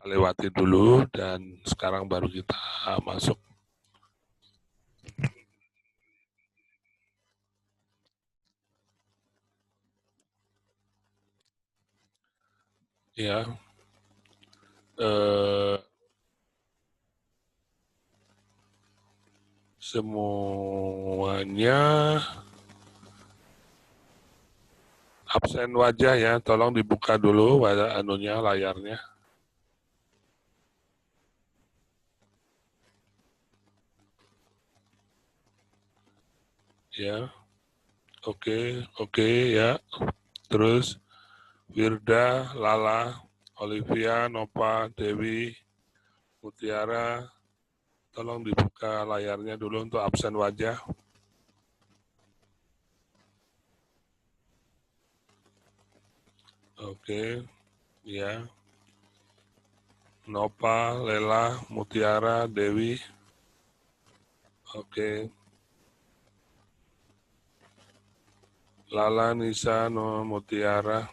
kita lewati dulu dan sekarang baru kita masuk. Ya, semuanya absen wajah ya, tolong dibuka dulu anunya layarnya. Ya, oke ya. Terus Wirda, Lala, Olivia, Nova, Dewi, Mutiara, tolong dibuka layarnya dulu untuk absen wajah. Oke, ya. Nova, Lela, Mutiara, Dewi. Oke. Lala, Nisa, Mutiara.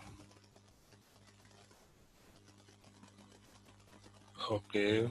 Oke.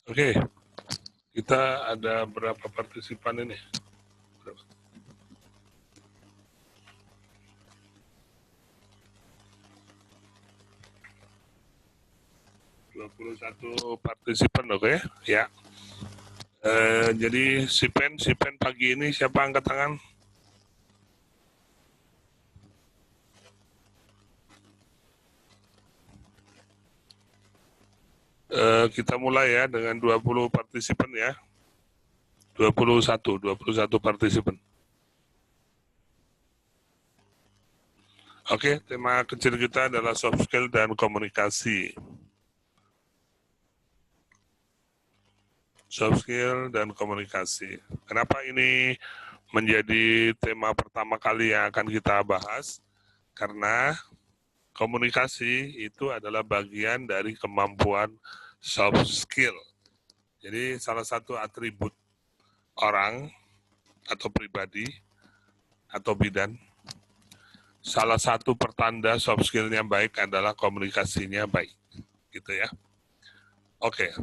Oke, kita ada berapa partisipan ini? 21 partisipan, oke? Ya. Jadi Sipen pagi ini siapa angkat tangan? Kita mulai ya dengan 20 partisipan ya. 21 partisipan. Oke, tema kecil kita adalah soft skill dan komunikasi. Soft skill dan komunikasi. Kenapa ini menjadi tema pertama kali yang akan kita bahas? Karena komunikasi itu adalah bagian dari kemampuan soft skill. Jadi salah satu atribut orang atau pribadi atau bidan, salah satu pertanda soft skill-nya baik adalah komunikasinya baik, gitu ya. Oke.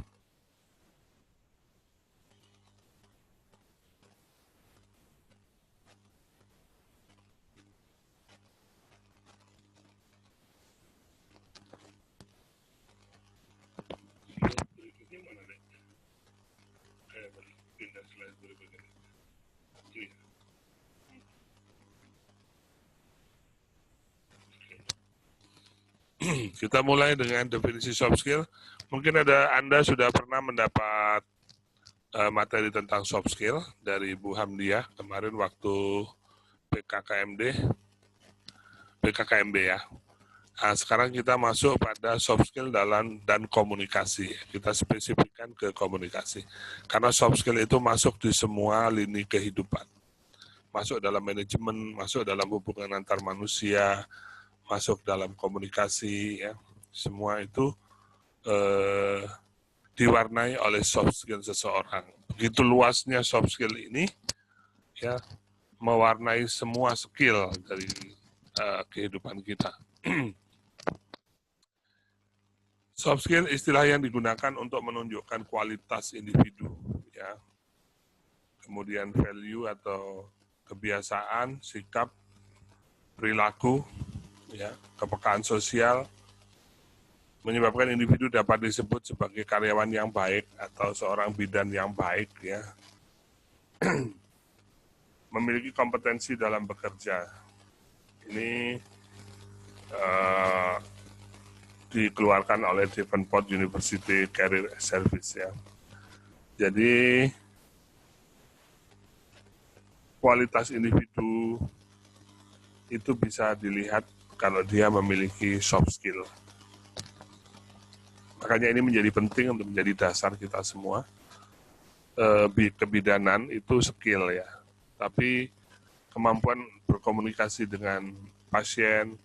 Kita mulai dengan definisi soft skill. Mungkin Anda sudah pernah mendapat materi tentang soft skill dari Bu Hamdiah kemarin waktu PKKMB ya. Nah, sekarang kita masuk pada soft skill dan komunikasi. Kita spesifikkan ke komunikasi. Karena soft skill itu masuk di semua lini kehidupan. Masuk dalam manajemen, masuk dalam hubungan antar manusia, masuk dalam komunikasi, ya. Semua itu diwarnai oleh soft skill seseorang. Begitu luasnya soft skill ini, ya, mewarnai semua skill dari kehidupan kita. Soft skill istilah yang digunakan untuk menunjukkan kualitas individu, ya. Kemudian value atau kebiasaan, sikap, perilaku, ya, kepekaan sosial, menyebabkan individu dapat disebut sebagai karyawan yang baik atau seorang bidan yang baik, ya. Memiliki kompetensi dalam bekerja. Ini dikeluarkan oleh Devonport University Career Service, ya. Jadi kualitas individu itu bisa dilihat kalau dia memiliki soft skill. Makanya ini menjadi penting untuk menjadi dasar kita semua. Kebidanan itu skill, ya. Tapi kemampuan berkomunikasi dengan pasien,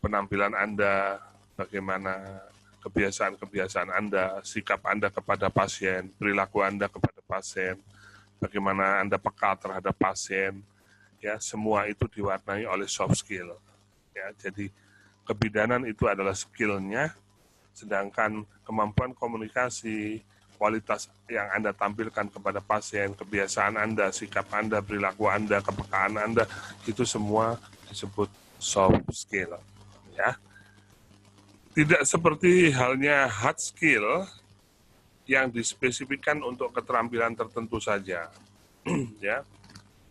penampilan Anda, bagaimana kebiasaan-kebiasaan Anda, sikap Anda kepada pasien, perilaku Anda kepada pasien, bagaimana Anda peka terhadap pasien, ya, semua itu diwarnai oleh soft skill. Ya, jadi kebidanan itu adalah skill-nya, sedangkan kemampuan komunikasi, kualitas yang Anda tampilkan kepada pasien, kebiasaan Anda, sikap Anda, perilaku Anda, kepekaan Anda, itu semua disebut soft skill. Ya. Tidak seperti halnya hard skill yang dispesifikkan untuk keterampilan tertentu saja. Ya.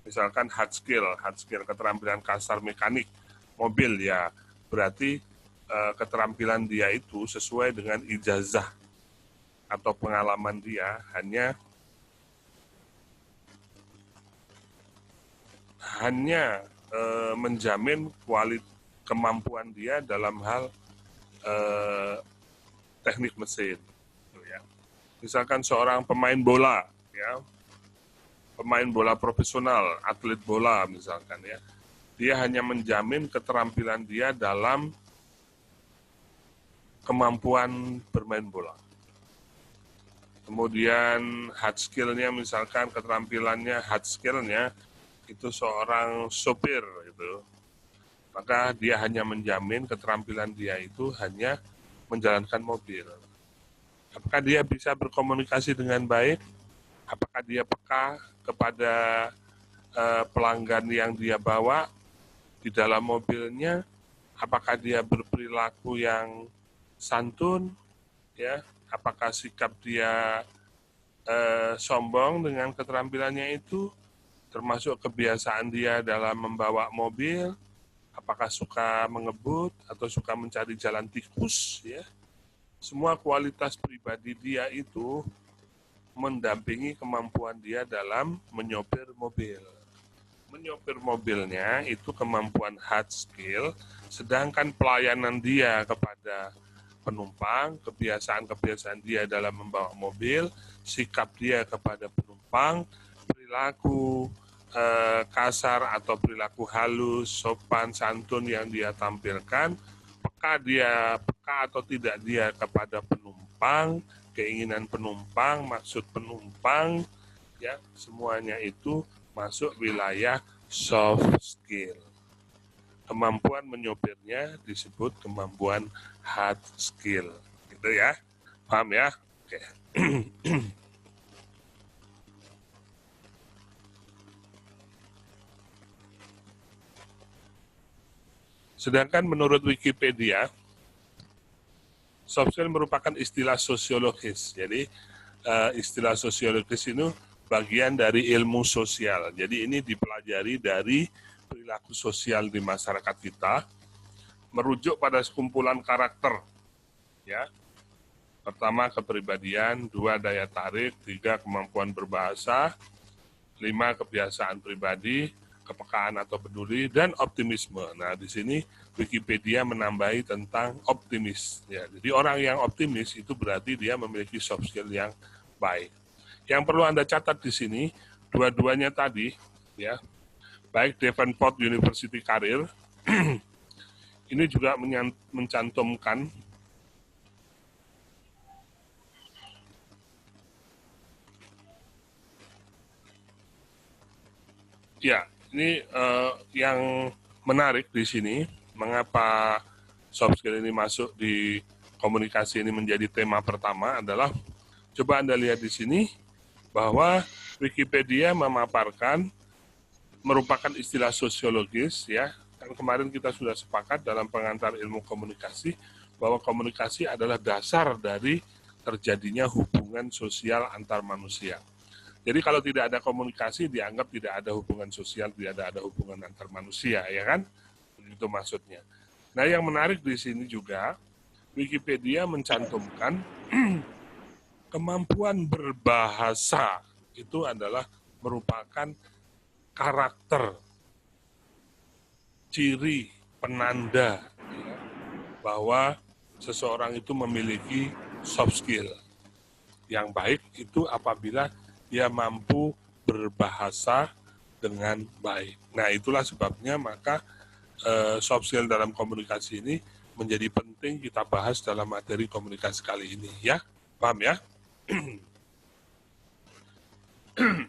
Misalkan hard skill keterampilan kasar mekanik mobil, ya berarti keterampilan dia itu sesuai dengan ijazah atau pengalaman dia, hanya menjamin kemampuan dia dalam hal teknik mesin. Ya. Misalkan seorang pemain bola, ya, pemain bola profesional, atlet bola misalkan, ya, dia hanya menjamin keterampilan dia dalam kemampuan bermain bola. Kemudian hard skill-nya misalkan keterampilannya, hard skill-nya itu seorang sopir gitu. Maka dia hanya menjamin keterampilan dia itu hanya menjalankan mobil. Apakah dia bisa berkomunikasi dengan baik? Apakah dia peka kepada pelanggan yang dia bawa di dalam mobilnya? Apakah dia berperilaku yang santun, ya? Apakah sikap dia sombong dengan keterampilannya itu, termasuk kebiasaan dia dalam membawa mobil? Apakah suka mengebut atau suka mencari jalan tikus, ya? Semua kualitas pribadi dia itu mendampingi kemampuan dia dalam menyopir mobil. Menyopir mobilnya itu kemampuan hard skill, sedangkan pelayanan dia kepada penumpang, kebiasaan-kebiasaan dia dalam membawa mobil, sikap dia kepada penumpang, perilaku kasar atau perilaku halus, sopan, santun yang dia tampilkan, peka atau tidak dia kepada penumpang, keinginan penumpang, maksud penumpang, ya, semuanya itu masuk wilayah soft skill. Kemampuan menyopirnya disebut kemampuan hard skill. Gitu ya. Paham ya? Oke. Sedangkan menurut Wikipedia, soft skill merupakan istilah sosiologis. Jadi istilah sosiologis ini bagian dari ilmu sosial. Jadi ini dipelajari dari perilaku sosial di masyarakat kita, merujuk pada sekumpulan karakter, ya. Pertama, kepribadian, 2, daya tarik, 3, kemampuan berbahasa, 5, kebiasaan pribadi, kepekaan atau peduli, dan optimisme. Nah, di sini Wikipedia menambahi tentang optimis. Ya, jadi orang yang optimis itu berarti dia memiliki soft skill yang baik. Yang perlu Anda catat di sini, dua-duanya tadi, ya, baik Davenport University Career, ini juga mencantumkan ya, ini yang menarik di sini, mengapa soft skill ini masuk di komunikasi ini menjadi tema pertama adalah, coba Anda lihat di sini, bahwa Wikipedia memaparkan merupakan istilah sosiologis, ya. Kan kemarin kita sudah sepakat dalam pengantar ilmu komunikasi, bahwa komunikasi adalah dasar dari terjadinya hubungan sosial antar manusia. Jadi kalau tidak ada komunikasi, dianggap tidak ada hubungan sosial, tidak ada hubungan antar manusia, ya kan? Begitu maksudnya. Nah, yang menarik di sini juga, Wikipedia mencantumkan kemampuan berbahasa itu adalah merupakan karakter, ciri, penanda, ya, bahwa seseorang itu memiliki soft skill. Yang baik itu apabila dia mampu berbahasa dengan baik. Nah, itulah sebabnya maka soft skill dalam komunikasi ini menjadi penting kita bahas dalam materi komunikasi kali ini, ya. Paham ya?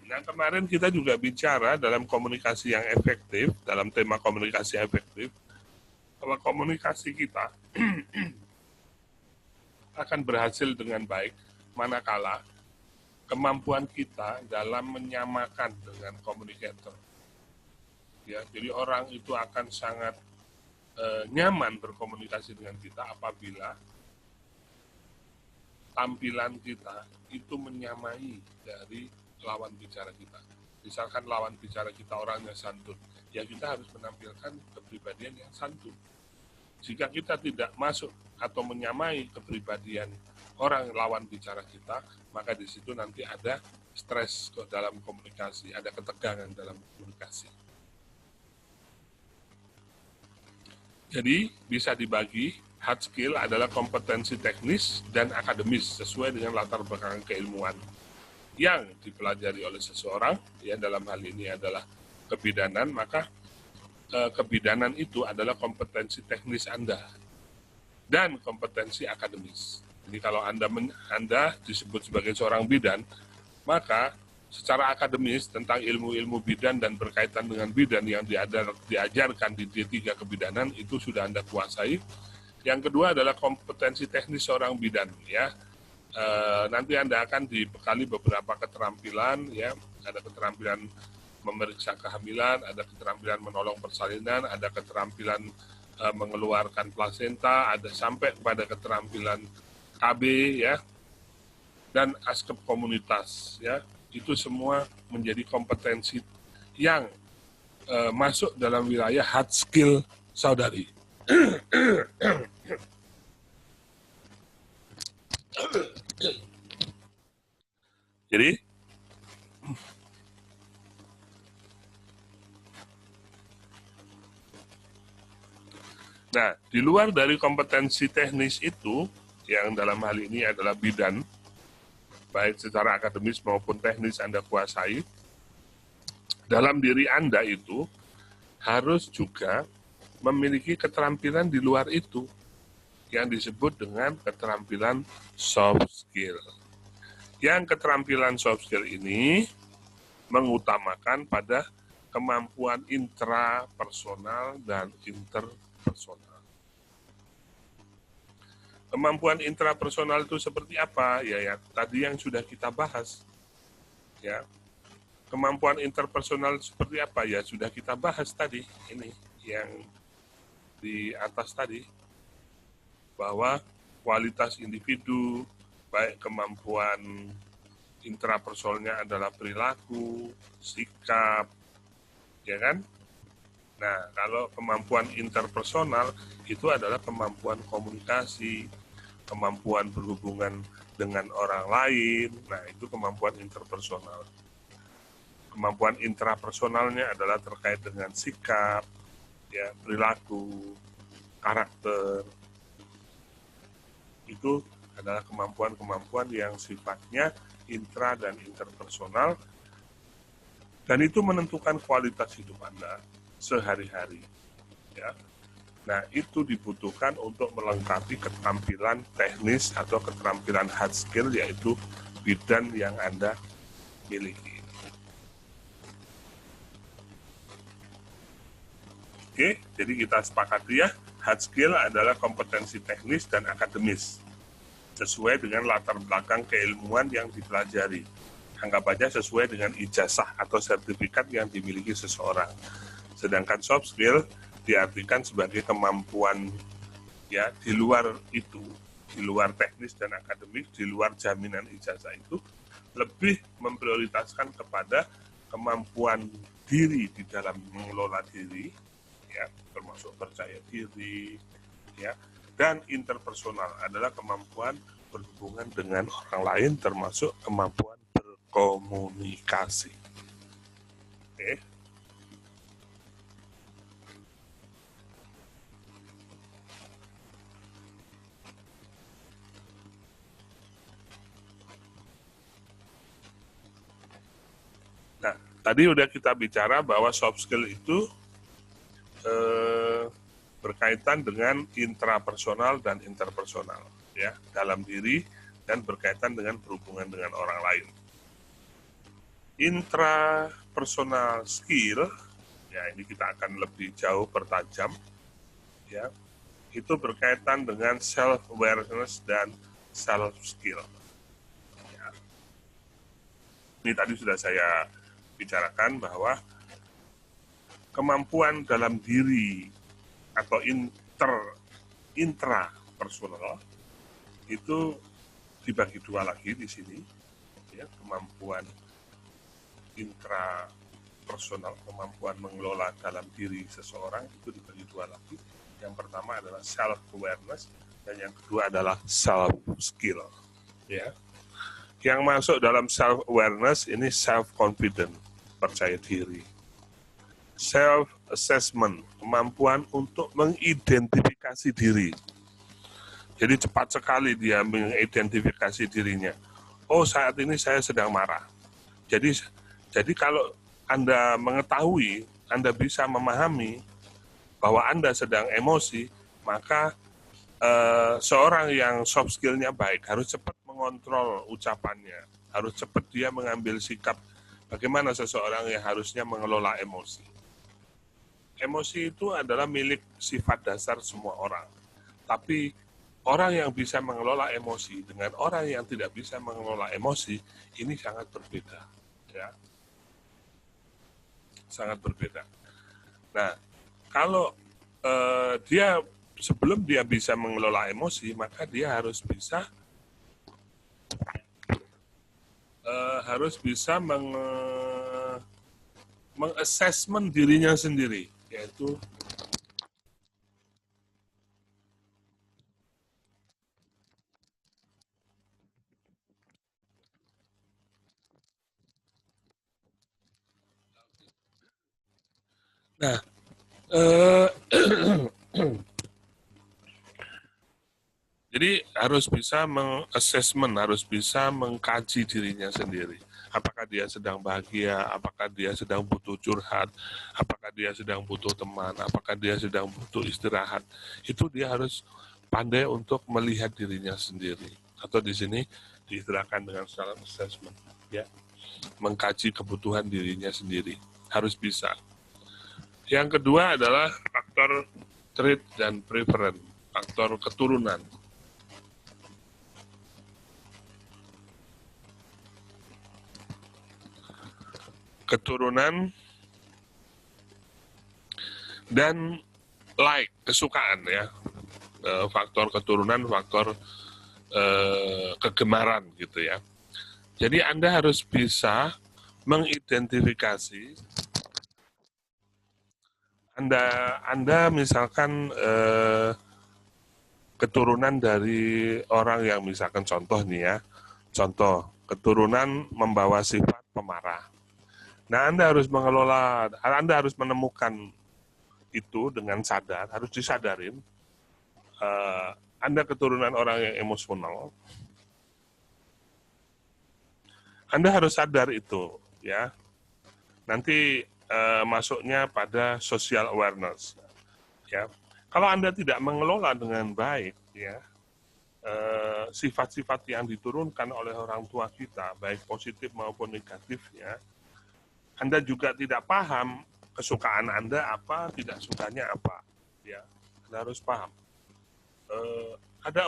Nah, kemarin kita juga bicara dalam komunikasi yang efektif, dalam tema komunikasi efektif, bahwa komunikasi kita akan berhasil dengan baik manakala kemampuan kita dalam menyamakan dengan komunikator. Ya, jadi orang itu akan sangat nyaman berkomunikasi dengan kita apabila tampilan kita itu menyamai dari lawan bicara kita. Misalkan lawan bicara kita orangnya santun, ya kita harus menampilkan kepribadian yang santun. Jika kita tidak masuk atau menyamai kepribadian orang lawan bicara kita, maka di situ nanti ada stres dalam komunikasi, ada ketegangan dalam komunikasi. Jadi bisa dibagi, hard skill adalah kompetensi teknis dan akademis sesuai dengan latar belakang keilmuan yang dipelajari oleh seseorang, ya dalam hal ini adalah kebidanan, maka kebidanan itu adalah kompetensi teknis Anda dan kompetensi akademis. Jadi kalau Anda disebut sebagai seorang bidan, maka secara akademis tentang ilmu-ilmu bidan dan berkaitan dengan bidan yang diajarkan di D3 kebidanan itu sudah Anda kuasai. Yang kedua adalah kompetensi teknis seorang bidan, ya. Nanti Anda akan dibekali beberapa keterampilan, ya. Ada keterampilan memeriksa kehamilan, ada keterampilan menolong persalinan, ada keterampilan mengeluarkan plasenta, ada sampai pada keterampilan KB, ya, dan askep komunitas, ya. Itu semua menjadi kompetensi yang masuk dalam wilayah hard skill saudari. Jadi nah, di luar dari kompetensi teknis itu, yang dalam hal ini adalah bidan, baik secara akademis maupun teknis Anda kuasai, dalam diri Anda itu harus juga memiliki keterampilan di luar itu, yang disebut dengan keterampilan soft skill. Yang keterampilan soft skill ini mengutamakan pada kemampuan intrapersonal dan interpersonal. Kemampuan intrapersonal itu seperti apa? Ya, tadi yang sudah kita bahas. Ya. Kemampuan interpersonal seperti apa? Ya, sudah kita bahas tadi. Ini yang di atas tadi. Bahwa kualitas individu, baik kemampuan intrapersonalnya adalah perilaku, sikap, ya kan? Nah, kalau kemampuan interpersonal itu adalah kemampuan komunikasi, kemampuan berhubungan dengan orang lain. Nah, itu kemampuan interpersonal. Kemampuan intrapersonalnya adalah terkait dengan sikap, ya, perilaku, karakter. Itu adalah kemampuan-kemampuan yang sifatnya intra dan interpersonal, dan itu menentukan kualitas hidup Anda sehari-hari. Ya. Nah, itu dibutuhkan untuk melengkapi keterampilan teknis atau keterampilan hard skill, yaitu bidang yang Anda miliki. Oke, jadi kita sepakati ya, hard skill adalah kompetensi teknis dan akademis, sesuai dengan latar belakang keilmuan yang dipelajari. Anggap aja sesuai dengan ijazah atau sertifikat yang dimiliki seseorang. Sedangkan soft skill diartikan sebagai kemampuan ya di luar itu, di luar teknis dan akademik, di luar jaminan ijazah itu, lebih memprioritaskan kepada kemampuan diri di dalam mengelola diri, ya, termasuk percaya diri, ya, dan interpersonal adalah kemampuan berhubungan dengan orang lain, termasuk kemampuan berkomunikasi. Oke. Nah, tadi udah kita bicara bahwa soft skill itu berkaitan dengan intrapersonal dan interpersonal, ya, dalam diri dan berkaitan dengan berhubungan dengan orang lain. Intrapersonal skill, ya ini kita akan lebih jauh pertajam, ya, itu berkaitan dengan self-awareness dan self-skill. Ya. Ini tadi sudah saya bicarakan bahwa kemampuan dalam diri atau intrapersonal itu dibagi dua lagi di sini, ya, kemampuan intrapersonal, kemampuan mengelola dalam diri seseorang itu dibagi dua lagi. Yang pertama adalah self awareness dan yang kedua adalah self skill. Ya, yang masuk dalam self awareness ini self confident, percaya diri. Self assessment, kemampuan untuk mengidentifikasi diri. Jadi cepat sekali dia mengidentifikasi dirinya. Oh, saat ini saya sedang marah. Jadi kalau Anda mengetahui, Anda bisa memahami bahwa Anda sedang emosi, maka seorang yang soft skill-nya baik harus cepat mengontrol ucapannya, harus cepat dia mengambil sikap bagaimana seseorang yang harusnya mengelola emosi. Emosi itu adalah milik sifat dasar semua orang. Tapi orang yang bisa mengelola emosi dengan orang yang tidak bisa mengelola emosi, ini sangat berbeda. Ya. Sangat berbeda. Nah, kalau dia sebelum dia bisa mengelola emosi, maka dia harus bisa mengassessment dirinya sendiri, yaitu nah jadi harus bisa mengassessment, harus bisa mengkaji dirinya sendiri. Apakah dia sedang bahagia, apakah dia sedang butuh curhat, apakah dia sedang butuh teman, apakah dia sedang butuh istirahat. Itu dia harus pandai untuk melihat dirinya sendiri. Atau di sini diistilahkan dengan self assessment, ya, mengkaji kebutuhan dirinya sendiri. Harus bisa. Yang kedua adalah faktor trait dan preference, faktor keturunan. Keturunan dan like, kesukaan, ya, faktor keturunan, faktor kegemaran gitu ya. Jadi Anda harus bisa mengidentifikasi Anda misalkan keturunan dari orang yang misalkan contoh nih ya, contoh keturunan membawa sifat pemarah. Nah, Anda harus mengelola, Anda harus menemukan itu dengan sadar, harus disadarin. Anda keturunan orang yang emosional, Anda harus sadar itu, ya. Nanti masuknya pada social awareness, ya. Kalau Anda tidak mengelola dengan baik, ya, sifat-sifat yang diturunkan oleh orang tua kita, baik positif maupun negatifnya, Anda juga tidak paham kesukaan Anda apa, tidak sukanya apa, ya. Anda harus paham. Ada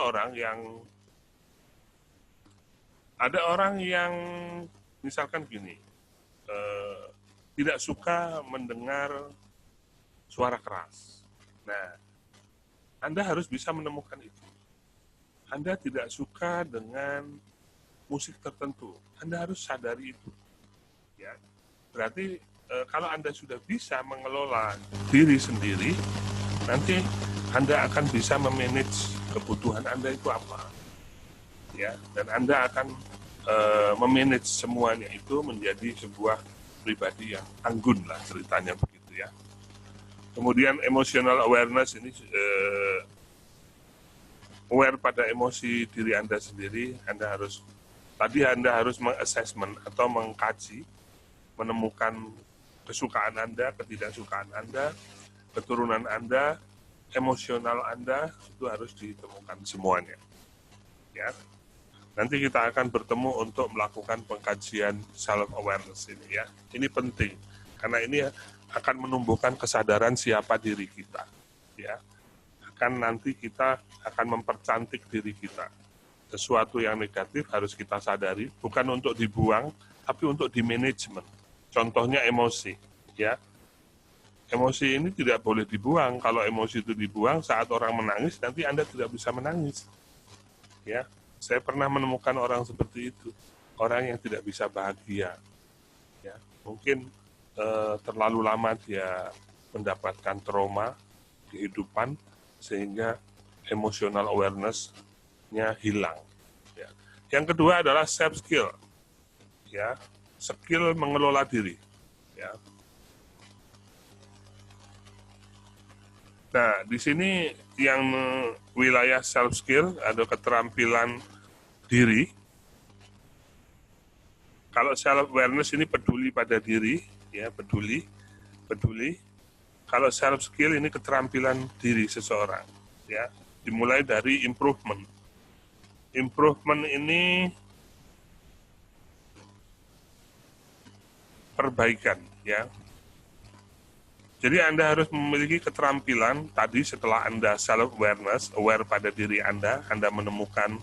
orang yang misalkan gini, tidak suka mendengar suara keras. Nah, Anda harus bisa menemukan itu. Anda tidak suka dengan musik tertentu. Anda harus sadari itu. Ya, berarti kalau Anda sudah bisa mengelola diri sendiri, nanti Anda akan bisa memanage kebutuhan Anda itu apa. Ya, dan Anda akan memanage semuanya itu menjadi sebuah pribadi yang anggun lah ceritanya begitu ya. Kemudian emotional awareness ini aware pada emosi diri Anda sendiri. Anda harus mengassessment atau mengkaji, menemukan kesukaan Anda, ketidaksukaan Anda, keturunan Anda, emosional Anda, itu harus ditemukan semuanya. Ya. Nanti kita akan bertemu untuk melakukan pengkajian self-awareness ini ya. Ini penting, karena ini akan menumbuhkan kesadaran siapa diri kita. Ya. Akan nanti kita akan mempercantik diri kita. Sesuatu yang negatif harus kita sadari, bukan untuk dibuang, tapi untuk di-management. Contohnya emosi. Ya. Emosi ini tidak boleh dibuang. Kalau emosi itu dibuang saat orang menangis, nanti Anda tidak bisa menangis. Ya. Saya pernah menemukan orang seperti itu, orang yang tidak bisa bahagia. Ya, mungkin terlalu lama dia mendapatkan trauma kehidupan sehingga emotional awareness-nya hilang. Ya. Yang kedua adalah self skill, ya, skill mengelola diri. Ya. Nah, di sini yang wilayah self skill ada keterampilan diri. Kalau self awareness ini peduli pada diri, ya peduli. Kalau self skill ini keterampilan diri seseorang, ya. Dimulai dari improvement. Improvement ini perbaikan, ya. Jadi Anda harus memiliki keterampilan tadi setelah Anda self-awareness, aware pada diri Anda menemukan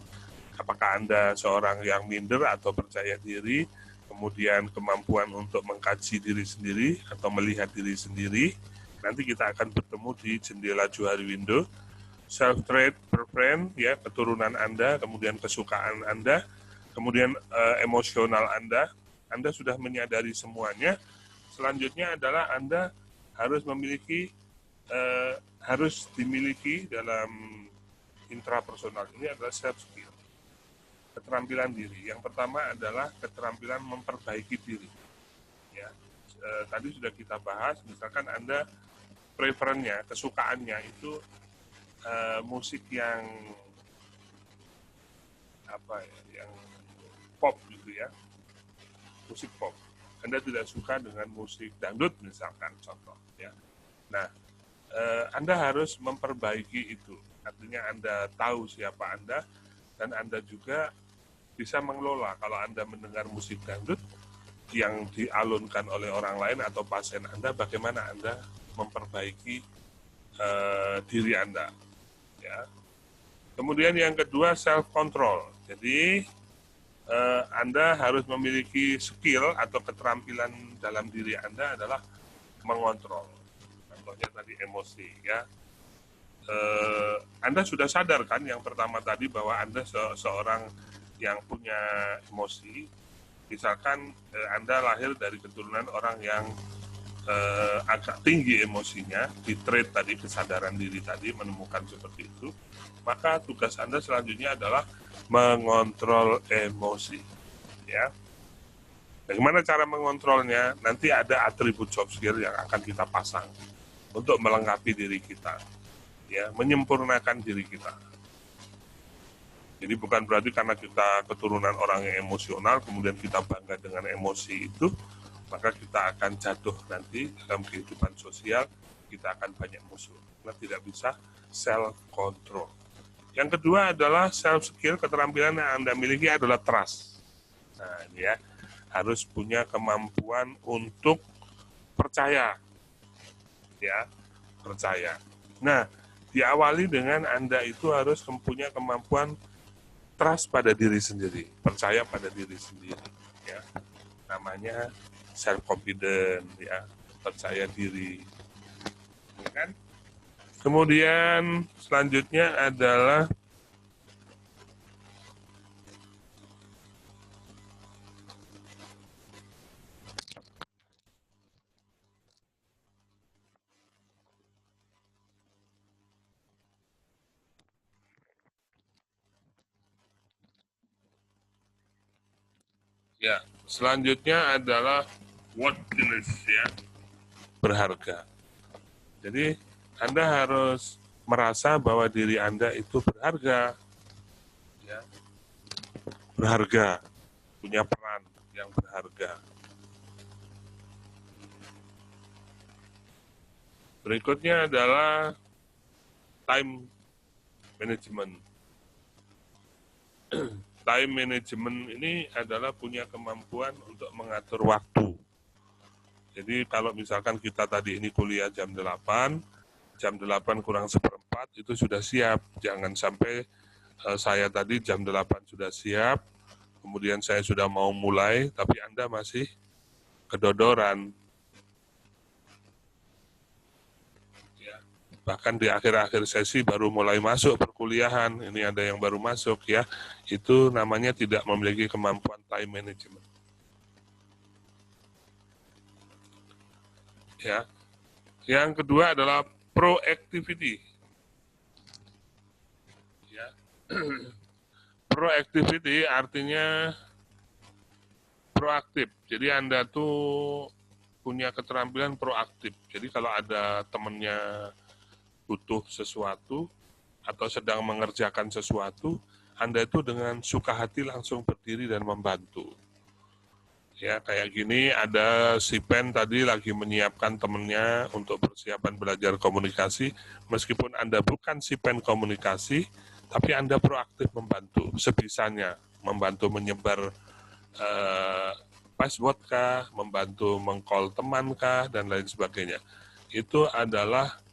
apakah Anda seorang yang minder atau percaya diri, kemudian kemampuan untuk mengkaji diri sendiri atau melihat diri sendiri. Nanti kita akan bertemu di jendela Johari Window. Self-trait preference, ya, keturunan Anda, kemudian kesukaan Anda, kemudian emosional Anda sudah menyadari semuanya. Selanjutnya adalah Anda harus dimiliki dalam intrapersonal ini adalah self skill, keterampilan diri. Yang pertama adalah keterampilan memperbaiki diri. Ya, tadi sudah kita bahas, misalkan Anda preferennya, kesukaannya itu musik yang yang pop gitu ya, musik pop. Anda tidak suka dengan musik dangdut misalkan contoh ya. Nah, Anda harus memperbaiki itu. Artinya Anda tahu siapa Anda dan Anda juga bisa mengelola kalau Anda mendengar musik dangdut yang dialunkan oleh orang lain atau pasien Anda, bagaimana Anda memperbaiki diri Anda. Ya. Kemudian yang kedua self control. Jadi Anda harus memiliki skill atau keterampilan dalam diri Anda adalah mengontrol. Contohnya tadi emosi, ya. Anda sudah sadar kan yang pertama tadi bahwa Anda seorang yang punya emosi, Misalkan Anda lahir dari keturunan orang yang agak tinggi emosinya, di trait tadi, kesadaran diri tadi, menemukan seperti itu, maka tugas Anda selanjutnya adalah mengontrol emosi. Ya. Bagaimana cara mengontrolnya? Nanti ada atribut soft skill yang akan kita pasang untuk melengkapi diri kita, ya, menyempurnakan diri kita. Jadi bukan berarti karena kita keturunan orang yang emosional, kemudian kita bangga dengan emosi itu, maka kita akan jatuh nanti dalam kehidupan sosial, kita akan banyak musuh. Karena tidak bisa self-control. Yang kedua adalah self-skill, keterampilan yang Anda miliki adalah trust. Nah, ini ya, harus punya kemampuan untuk percaya. Ya, percaya. Nah, diawali dengan Anda itu harus mempunyai kemampuan trust pada diri sendiri, percaya pada diri sendiri. Ya, namanya self confident, ya, percaya diri. Ya kan? Kemudian selanjutnya adalah ya, selanjutnya adalah worthiness, ya, berharga. Jadi Anda harus merasa bahwa diri Anda itu berharga, ya, berharga, punya peran yang berharga. Berikutnya adalah time management. Time management ini adalah punya kemampuan untuk mengatur waktu. Jadi kalau misalkan kita tadi ini kuliah jam 8 kurang seperempat itu sudah siap. Jangan sampai saya tadi jam 8 sudah siap, kemudian saya sudah mau mulai, tapi Anda masih kedodoran. Ya. Bahkan di akhir-akhir sesi baru mulai masuk perkuliahan, ini ada yang baru masuk, ya, itu namanya tidak memiliki kemampuan time management. Ya. Yang kedua adalah proactivity. Ya. Proactivity artinya proaktif. Jadi Anda tuh punya keterampilan proaktif. Jadi kalau ada temannya butuh sesuatu atau sedang mengerjakan sesuatu, Anda itu dengan suka hati langsung berdiri dan membantu. Ya, kayak gini ada si Pen tadi lagi menyiapkan temennya untuk persiapan belajar komunikasi. Meskipun Anda bukan si Pen komunikasi, tapi Anda proaktif membantu sebisanya, membantu menyebar password kah, membantu meng-call teman kah, dan lain sebagainya. Itu adalah,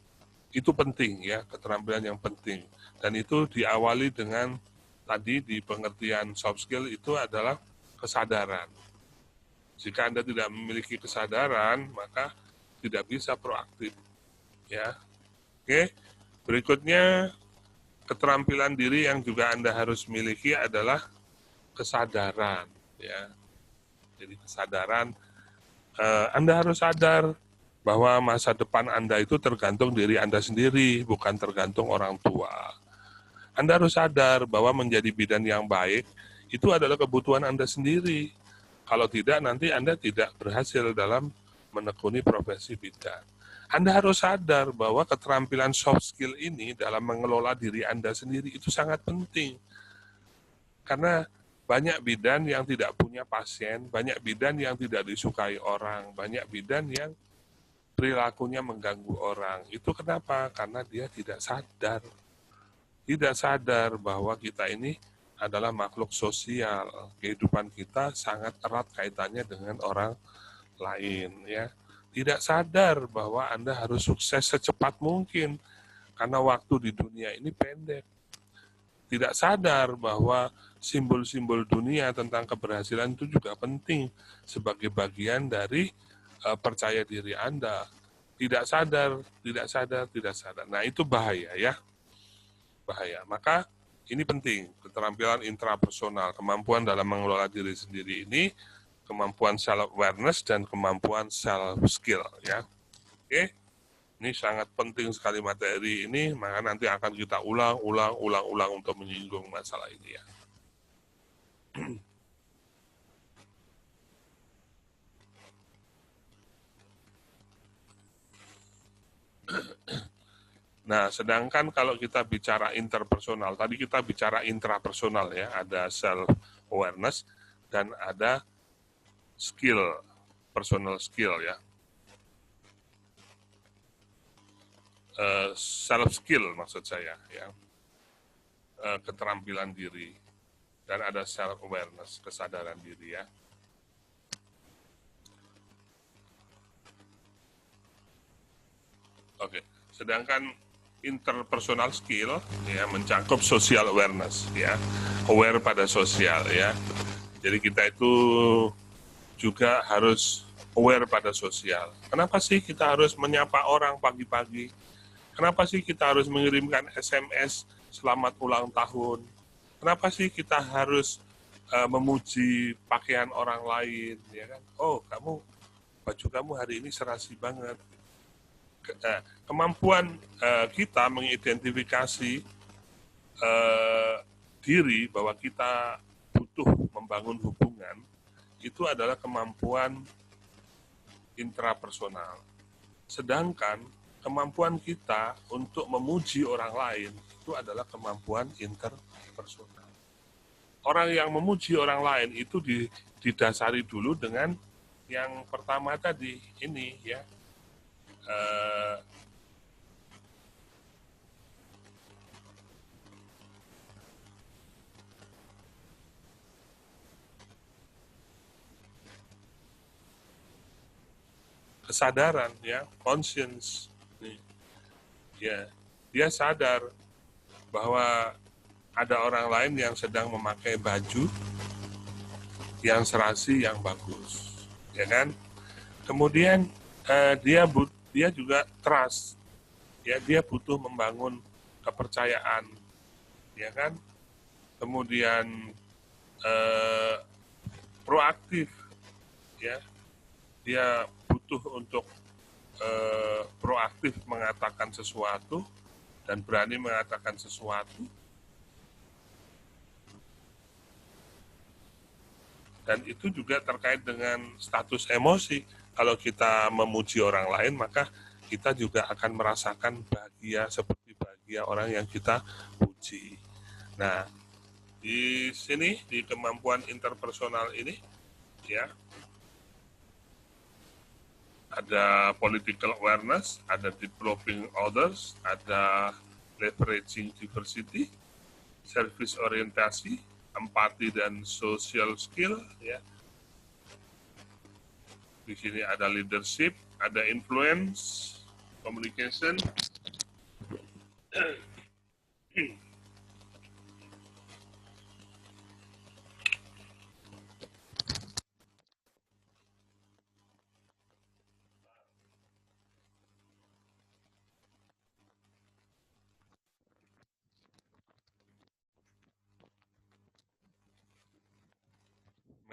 itu penting, ya, keterampilan yang penting. Dan itu diawali dengan tadi di pengertian soft skill itu adalah kesadaran. Jika Anda tidak memiliki kesadaran, maka tidak bisa proaktif. Ya, oke. Berikutnya, keterampilan diri yang juga Anda harus miliki adalah kesadaran. Ya, jadi kesadaran, Anda harus sadar bahwa masa depan Anda itu tergantung diri Anda sendiri, bukan tergantung orang tua. Anda harus sadar bahwa menjadi bidan yang baik itu adalah kebutuhan Anda sendiri. Kalau tidak, nanti Anda tidak berhasil dalam menekuni profesi bidan. Anda harus sadar bahwa keterampilan soft skill ini dalam mengelola diri Anda sendiri itu sangat penting. Karena banyak bidan yang tidak punya pasien, banyak bidan yang tidak disukai orang, banyak bidan yang perilakunya mengganggu orang. Itu kenapa? Karena dia tidak sadar. Tidak sadar bahwa kita ini adalah makhluk sosial. Kehidupan kita sangat erat kaitannya dengan orang lain, ya. Tidak sadar bahwa Anda harus sukses secepat mungkin karena waktu di dunia ini pendek. Tidak sadar bahwa simbol-simbol dunia tentang keberhasilan itu juga penting sebagai bagian dari percaya diri Anda. Tidak sadar, tidak sadar, tidak sadar. Nah, itu bahaya, ya. Bahaya. Maka ini penting, keterampilan intrapersonal, kemampuan dalam mengelola diri sendiri ini kemampuan self-awareness dan kemampuan self-skill. Ya. Oke, ini sangat penting sekali materi ini, maka nanti akan kita ulang untuk menyinggung masalah ini ya. Nah, sedangkan kalau kita bicara interpersonal, tadi kita bicara intrapersonal ya, ada self-awareness dan ada skill, personal skill ya. Self-skill maksud saya ya, keterampilan diri, dan ada self-awareness, kesadaran diri ya. Oke, sedangkan interpersonal skill ya mencakup social awareness ya, aware pada sosial ya. Jadi kita itu juga harus aware pada sosial. Kenapa sih kita harus menyapa orang pagi-pagi? Kenapa sih kita harus mengirimkan SMS selamat ulang tahun? Kenapa sih kita harus memuji pakaian orang lain? Ya kan? Oh, baju kamu hari ini serasi banget. Kemampuan kita mengidentifikasi diri bahwa kita butuh membangun hubungan itu adalah kemampuan intrapersonal. Sedangkan kemampuan kita untuk memuji orang lain itu adalah kemampuan interpersonal. Orang yang memuji orang lain itu didasari dulu dengan yang pertama tadi ini ya. Kesadaran ya, conscience. Ya, dia sadar bahwa ada orang lain yang sedang memakai baju yang serasi yang bagus, ya kan? Kemudian dia juga trust, ya dia butuh membangun kepercayaan, ya kan? Kemudian proaktif, ya dia butuh untuk proaktif mengatakan sesuatu dan berani mengatakan sesuatu. Dan itu juga terkait dengan status emosi. Kalau kita memuji orang lain, maka kita juga akan merasakan bahagia seperti bahagia orang yang kita puji. Nah, di sini, di kemampuan interpersonal ini, ya, ada political awareness, ada developing others, ada leveraging diversity, service orientasi, empati dan social skill ya. Di sini ada leadership, ada influence, communication,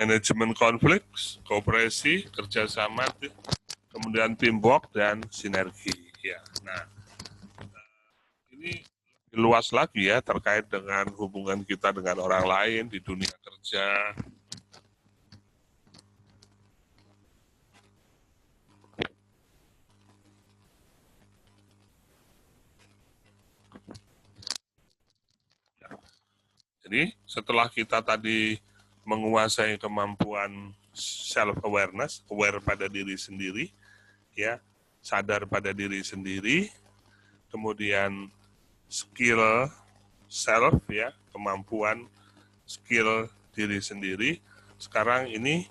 manajemen konflik, kooperasi, kerjasama, kemudian teamwork dan sinergi. Ya, nah ini luas lagi ya terkait dengan hubungan kita dengan orang lain di dunia kerja. Jadi setelah kita tadi menguasai kemampuan self-awareness, aware pada diri sendiri, ya, sadar pada diri sendiri, kemudian skill self, ya, kemampuan skill diri sendiri. Sekarang ini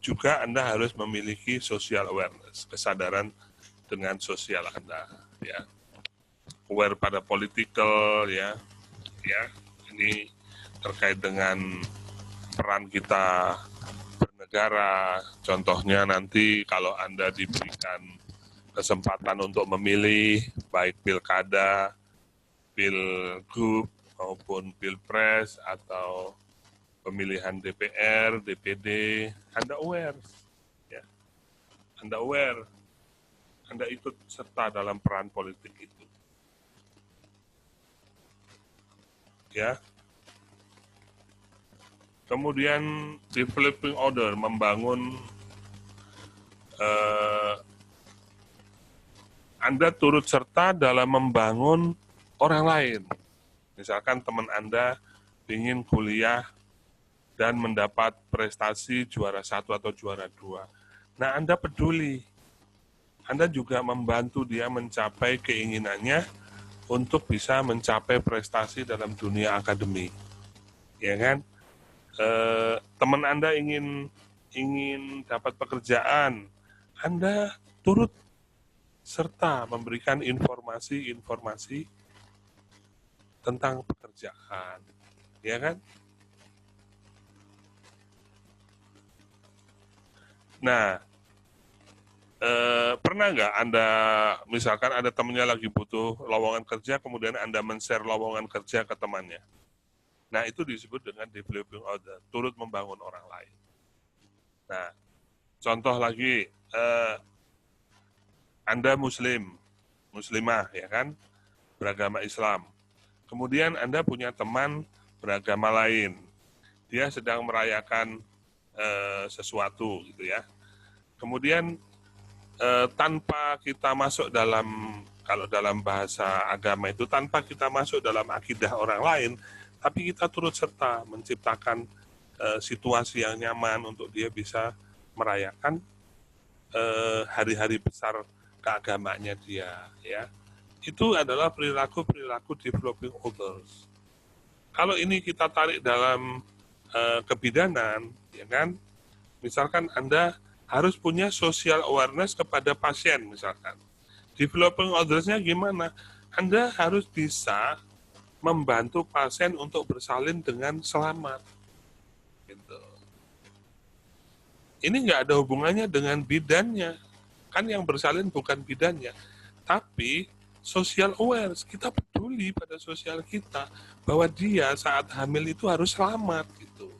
juga Anda harus memiliki social awareness, kesadaran dengan sosial Anda, ya, aware pada political, ya, ini terkait dengan peran kita bernegara. Contohnya nanti kalau Anda diberikan kesempatan untuk memilih baik pilkada, pilgub maupun pilpres atau pemilihan DPR, DPD, Anda aware, ya. Anda aware, Anda ikut serta dalam peran politik itu, ya. Kemudian developing order, membangun, Anda turut serta dalam membangun orang lain. Misalkan teman Anda ingin kuliah dan mendapat prestasi juara 1 atau juara 2. Nah, Anda peduli. Anda juga membantu dia mencapai keinginannya untuk bisa mencapai prestasi dalam dunia akademik. Ya kan? Teman Anda ingin dapat pekerjaan, Anda turut serta memberikan informasi-informasi tentang pekerjaan, ya kan? Nah, pernah nggak Anda, misalkan ada temannya lagi butuh lowongan kerja, kemudian Anda men-share lowongan kerja ke temannya? Nah, itu disebut dengan developing order, turut membangun orang lain. Nah, contoh lagi, Anda muslimah, ya kan, beragama Islam. Kemudian Anda punya teman beragama lain, dia sedang merayakan sesuatu, gitu ya. Kemudian tanpa kita masuk dalam, kalau dalam bahasa agama itu, tanpa kita masuk dalam akidah orang lain, tapi kita turut serta menciptakan situasi yang nyaman untuk dia bisa merayakan hari-hari besar keagamanya dia, ya. Itu adalah perilaku developing others. Kalau ini kita tarik dalam kebidanan, ya kan, misalkan Anda harus punya social awareness kepada pasien, misalkan. Developing others-nya gimana? Anda harus bisa membantu pasien untuk bersalin dengan selamat. Gitu. Ini nggak ada hubungannya dengan bidannya. Kan yang bersalin bukan bidannya. Tapi social awareness, kita peduli pada sosial kita, bahwa dia saat hamil itu harus selamat. Gitu.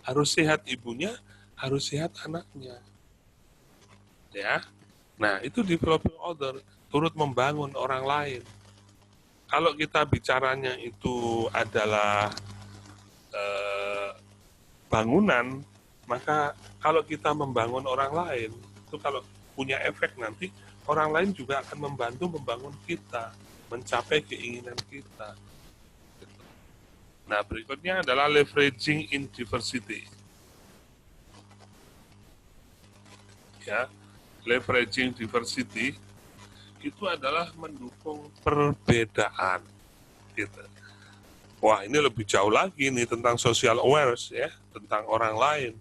Harus sehat ibunya, harus sehat anaknya. Ya. Nah, itu developing order, turut membangun orang lain. Kalau kita bicaranya itu adalah bangunan, maka kalau kita membangun orang lain, itu kalau punya efek nanti, orang lain juga akan membantu membangun kita, mencapai keinginan kita. Nah, berikutnya adalah leveraging in diversity. Ya, leveraging diversity itu adalah mendukung perbedaan. Gitu. Wah, ini lebih jauh lagi nih tentang social awareness, ya, tentang orang lain.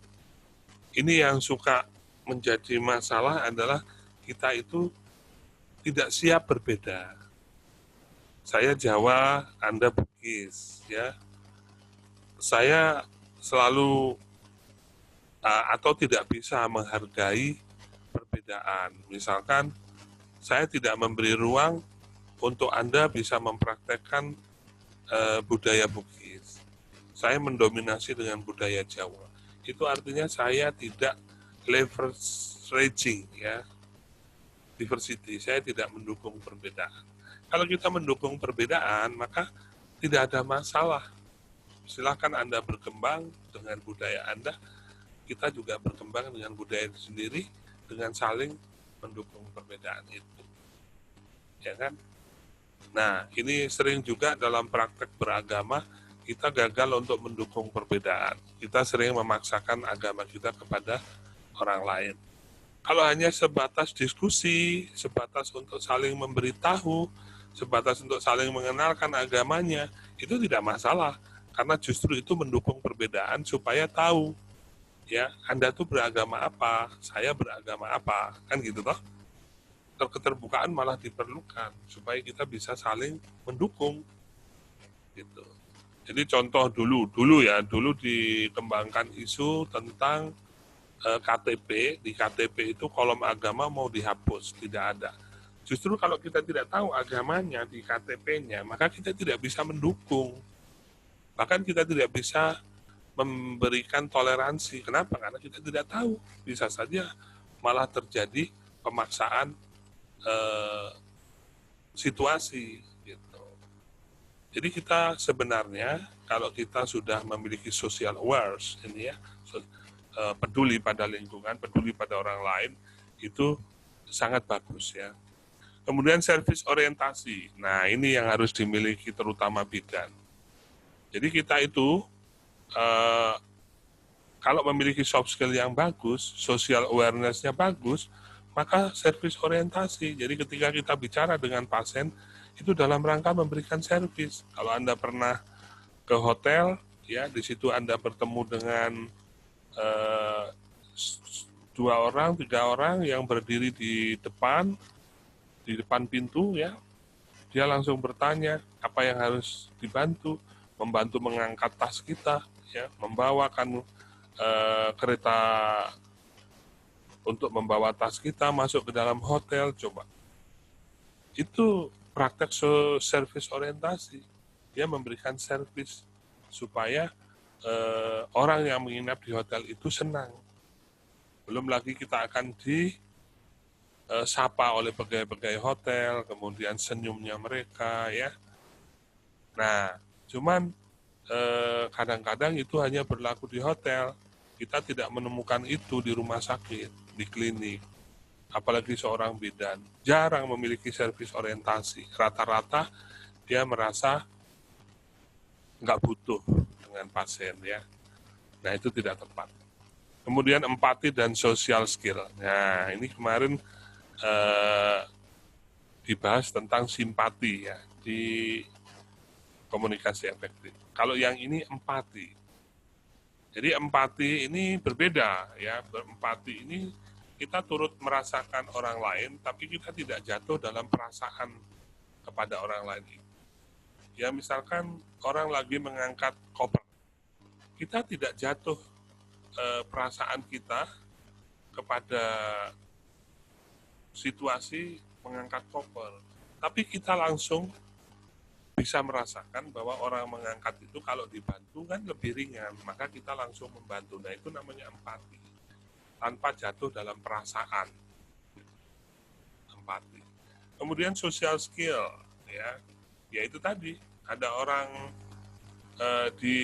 Ini yang suka menjadi masalah adalah kita itu tidak siap berbeda. Saya Jawa, Anda Bugis, ya. Saya selalu atau tidak bisa menghargai perbedaan. Misalkan saya tidak memberi ruang untuk Anda bisa mempraktekkan budaya Bugis. Saya mendominasi dengan budaya Jawa. Itu artinya saya tidak leveraging, ya, diversity. Saya tidak mendukung perbedaan. Kalau kita mendukung perbedaan, maka tidak ada masalah. Silakan Anda berkembang dengan budaya Anda, kita juga berkembang dengan budaya sendiri, dengan saling mendukung perbedaan itu. Ya kan? Nah, ini sering juga dalam praktek beragama, kita gagal untuk mendukung perbedaan. Kita sering memaksakan agama kita kepada orang lain. Kalau hanya sebatas diskusi, sebatas untuk saling memberitahu, sebatas untuk saling mengenalkan agamanya, itu tidak masalah. Karena justru itu mendukung perbedaan supaya tahu, ya, Anda tuh beragama apa, saya beragama apa, kan gitu toh. Keterbukaan malah diperlukan supaya kita bisa saling mendukung, gitu. Jadi contoh dulu dikembangkan isu tentang KTP. Di KTP itu kolom agama mau dihapus, tidak ada. Justru kalau kita tidak tahu agamanya di KTP-nya, maka kita tidak bisa mendukung. Bahkan kita tidak bisa memberikan toleransi. Kenapa? Karena kita tidak tahu. Bisa saja malah terjadi pemaksaan situasi. Gitu. Jadi kita sebenarnya kalau kita sudah memiliki social awareness ini ya, peduli pada lingkungan, peduli pada orang lain, itu sangat bagus ya. Kemudian service orientasi. Nah, ini yang harus dimiliki terutama bidan. Jadi kita itu kalau memiliki soft skill yang bagus, social awareness-nya bagus, maka service orientasi. Jadi ketika kita bicara dengan pasien, itu dalam rangka memberikan service. Kalau Anda pernah ke hotel, ya di situ Anda bertemu dengan 2 orang, 3 orang yang berdiri di depan pintu ya, dia langsung bertanya apa yang harus dibantu, membantu mengangkat tas kita, ya, membawakan kereta untuk membawa tas kita masuk ke dalam hotel, coba. Itu praktek service orientasi, dia memberikan service supaya orang yang menginap di hotel itu senang. Belum lagi kita akan disapa oleh pegawai-pegawai hotel, kemudian senyumnya mereka, ya. Nah, cuman kadang-kadang itu hanya berlaku di hotel. Kita tidak menemukan itu di rumah sakit, di klinik. Apalagi seorang bidan, jarang memiliki service orientasi. Rata-rata dia merasa nggak butuh dengan pasien, ya. Nah, itu tidak tepat. Kemudian empati dan social skill. Nah, ini kemarin dibahas tentang simpati ya di komunikasi efektif. Kalau yang ini empati. Jadi empati ini berbeda ya. Empati ini kita turut merasakan orang lain, tapi kita tidak jatuh dalam perasaan kepada orang lain. Ya misalkan orang lagi mengangkat koper, kita tidak jatuh perasaan kita kepada situasi mengangkat koper, tapi kita langsung bisa merasakan bahwa orang mengangkat itu kalau dibantu kan lebih ringan, maka kita langsung membantu. Nah, itu namanya empati. Tanpa jatuh dalam perasaan. Empati. Kemudian social skill, ya. Ya itu tadi, ada orang di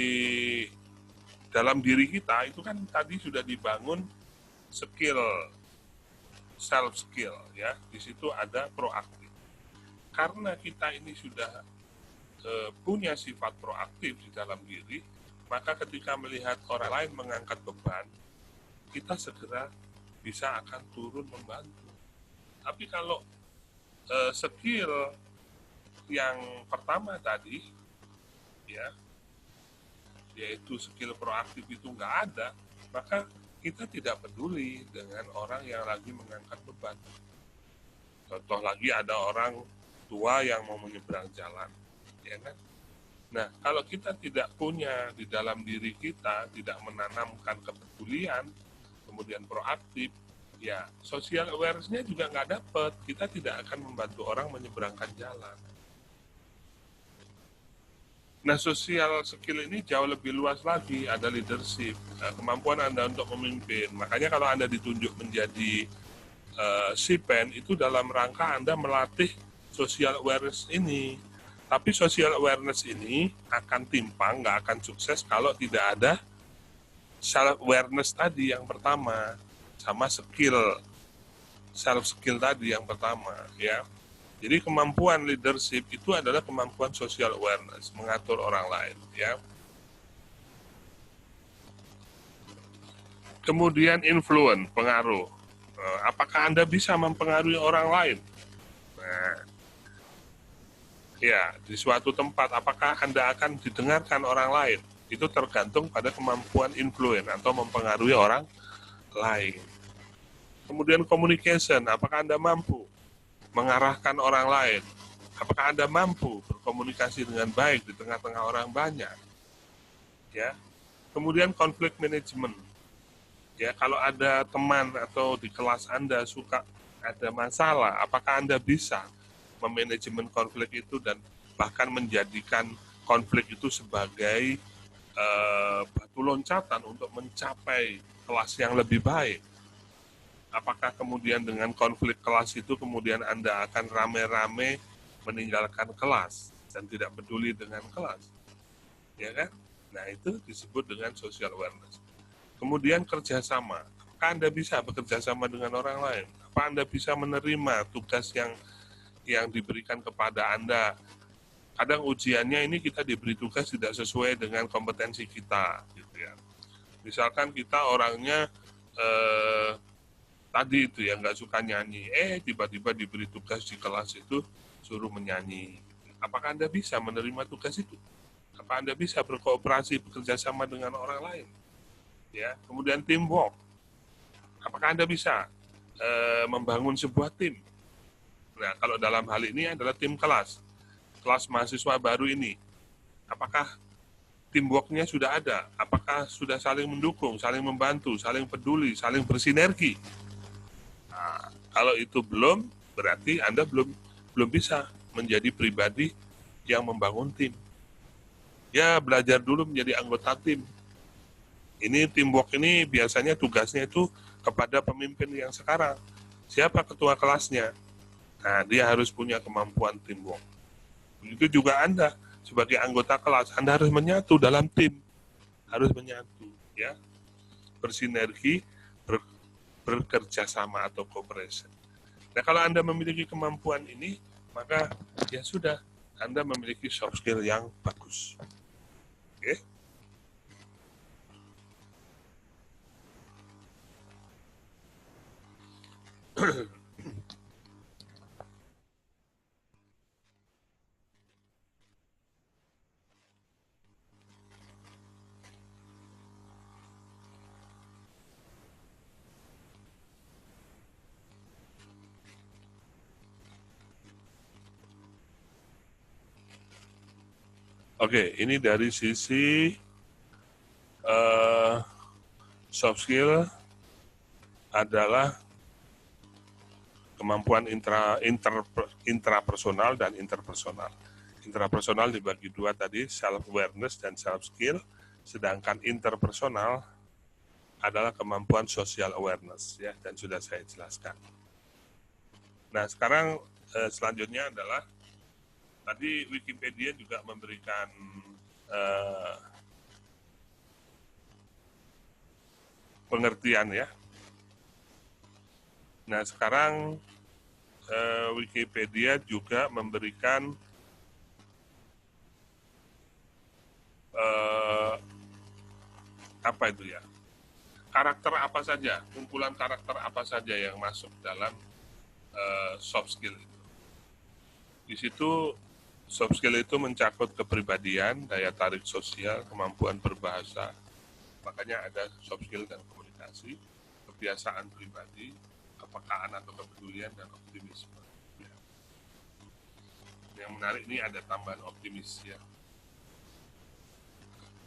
dalam diri kita itu kan tadi sudah dibangun skill, self skill, ya. Di situ ada proaktif. Karena kita ini sudah punya sifat proaktif di dalam diri, maka ketika melihat orang lain mengangkat beban, kita segera bisa akan turun membantu. Tapi kalau skill yang pertama tadi, ya, yaitu skill proaktif itu nggak ada, maka kita tidak peduli dengan orang yang lagi mengangkat beban. Contoh lagi, ada orang tua yang mau menyeberang jalan. Ya kan? Nah, kalau kita tidak punya di dalam diri kita, tidak menanamkan kepedulian, kemudian proaktif, ya social awareness-nya juga nggak dapat. Kita tidak akan membantu orang menyeberangkan jalan. Nah, social skill ini jauh lebih luas lagi, ada leadership, kemampuan Anda untuk memimpin. Makanya kalau Anda ditunjuk menjadi CPEN, itu dalam rangka Anda melatih social awareness ini. Tapi social awareness ini akan timpang, nggak akan sukses kalau tidak ada self awareness tadi yang pertama, sama skill, self skill tadi yang pertama, ya. Jadi kemampuan leadership itu adalah kemampuan social awareness, mengatur orang lain, ya. Kemudian influence, pengaruh. Apakah Anda bisa mempengaruhi orang lain? Nah, ya, di suatu tempat, apakah Anda akan didengarkan orang lain? Itu tergantung pada kemampuan influence atau mempengaruhi orang lain. Kemudian communication, apakah Anda mampu mengarahkan orang lain? Apakah Anda mampu berkomunikasi dengan baik di tengah-tengah orang banyak? Ya. Kemudian conflict management. Ya, kalau ada teman atau di kelas Anda suka ada masalah, apakah Anda bisa memanajemen konflik itu dan bahkan menjadikan konflik itu sebagai batu loncatan untuk mencapai kelas yang lebih baik. Apakah kemudian dengan konflik kelas itu kemudian Anda akan rame-rame meninggalkan kelas dan tidak peduli dengan kelas? Ya kan? Nah, itu disebut dengan social awareness. Kemudian kerjasama. Apakah Anda bisa bekerja sama dengan orang lain? Apa Anda bisa menerima tugas yang diberikan kepada Anda? Kadang ujiannya ini kita diberi tugas tidak sesuai dengan kompetensi kita, gitu ya. Misalkan kita orangnya tadi itu ya nggak suka nyanyi, tiba-tiba diberi tugas di kelas itu suruh menyanyi. Apakah Anda bisa menerima tugas itu? Apa Anda bisa berkooperasi bekerja sama dengan orang lain? Ya, kemudian teamwork. Apakah Anda bisa membangun sebuah tim? Nah, kalau dalam hal ini adalah tim kelas mahasiswa baru ini. Apakah teamwork-nya sudah ada? Apakah sudah saling mendukung, saling membantu, saling peduli, saling bersinergi? Nah, kalau itu belum, berarti Anda belum bisa menjadi pribadi yang membangun tim. Ya, belajar dulu menjadi anggota tim. Ini teamwork ini biasanya tugasnya itu kepada pemimpin yang sekarang. Siapa ketua kelasnya? Nah, dia harus punya kemampuan teamwork. Begitu juga Anda sebagai anggota kelas, Anda harus menyatu dalam tim. Harus menyatu, ya. Bersinergi, bekerja sama atau cooperation. Nah, kalau Anda memiliki kemampuan ini, maka ya sudah, Anda memiliki soft skill yang bagus. Oke? Oke, ini dari sisi soft skill adalah kemampuan intrapersonal dan interpersonal. Intrapersonal dibagi dua tadi, self-awareness dan self-skill, sedangkan interpersonal adalah kemampuan social awareness, ya, dan sudah saya jelaskan. Nah, sekarang selanjutnya adalah, tadi Wikipedia juga memberikan pengertian ya. Nah, sekarang Wikipedia juga memberikan apa itu ya? Karakter apa saja, kumpulan karakter apa saja yang masuk dalam soft skill itu. Di situ soft skill itu mencakup kepribadian, daya tarik sosial, kemampuan berbahasa. Makanya ada soft skill dan komunikasi, kebiasaan pribadi, kepekaan atau kepedulian, dan optimisme. Ya. Yang menarik ini ada tambahan optimis ya.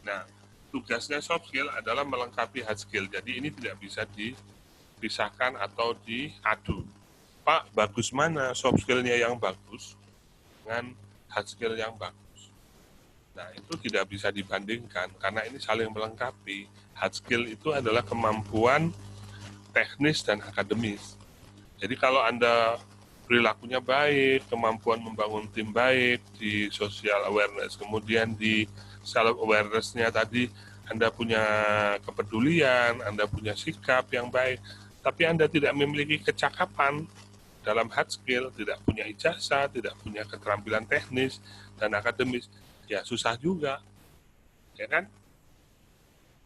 Nah, tugasnya soft skill adalah melengkapi hard skill. Jadi ini tidak bisa dipisahkan atau diadu. Pak, bagus mana soft skill-nya yang bagus dengan hard skill yang bagus? Nah, itu tidak bisa dibandingkan karena ini saling melengkapi. Hard skill itu adalah kemampuan teknis dan akademis. Jadi kalau Anda perilakunya baik, kemampuan membangun tim baik di social awareness, kemudian di self awareness-nya tadi Anda punya kepedulian, Anda punya sikap yang baik, tapi Anda tidak memiliki kecakapan dalam hard skill, tidak punya ijazah, tidak punya keterampilan teknis dan akademis, ya susah juga, ya kan?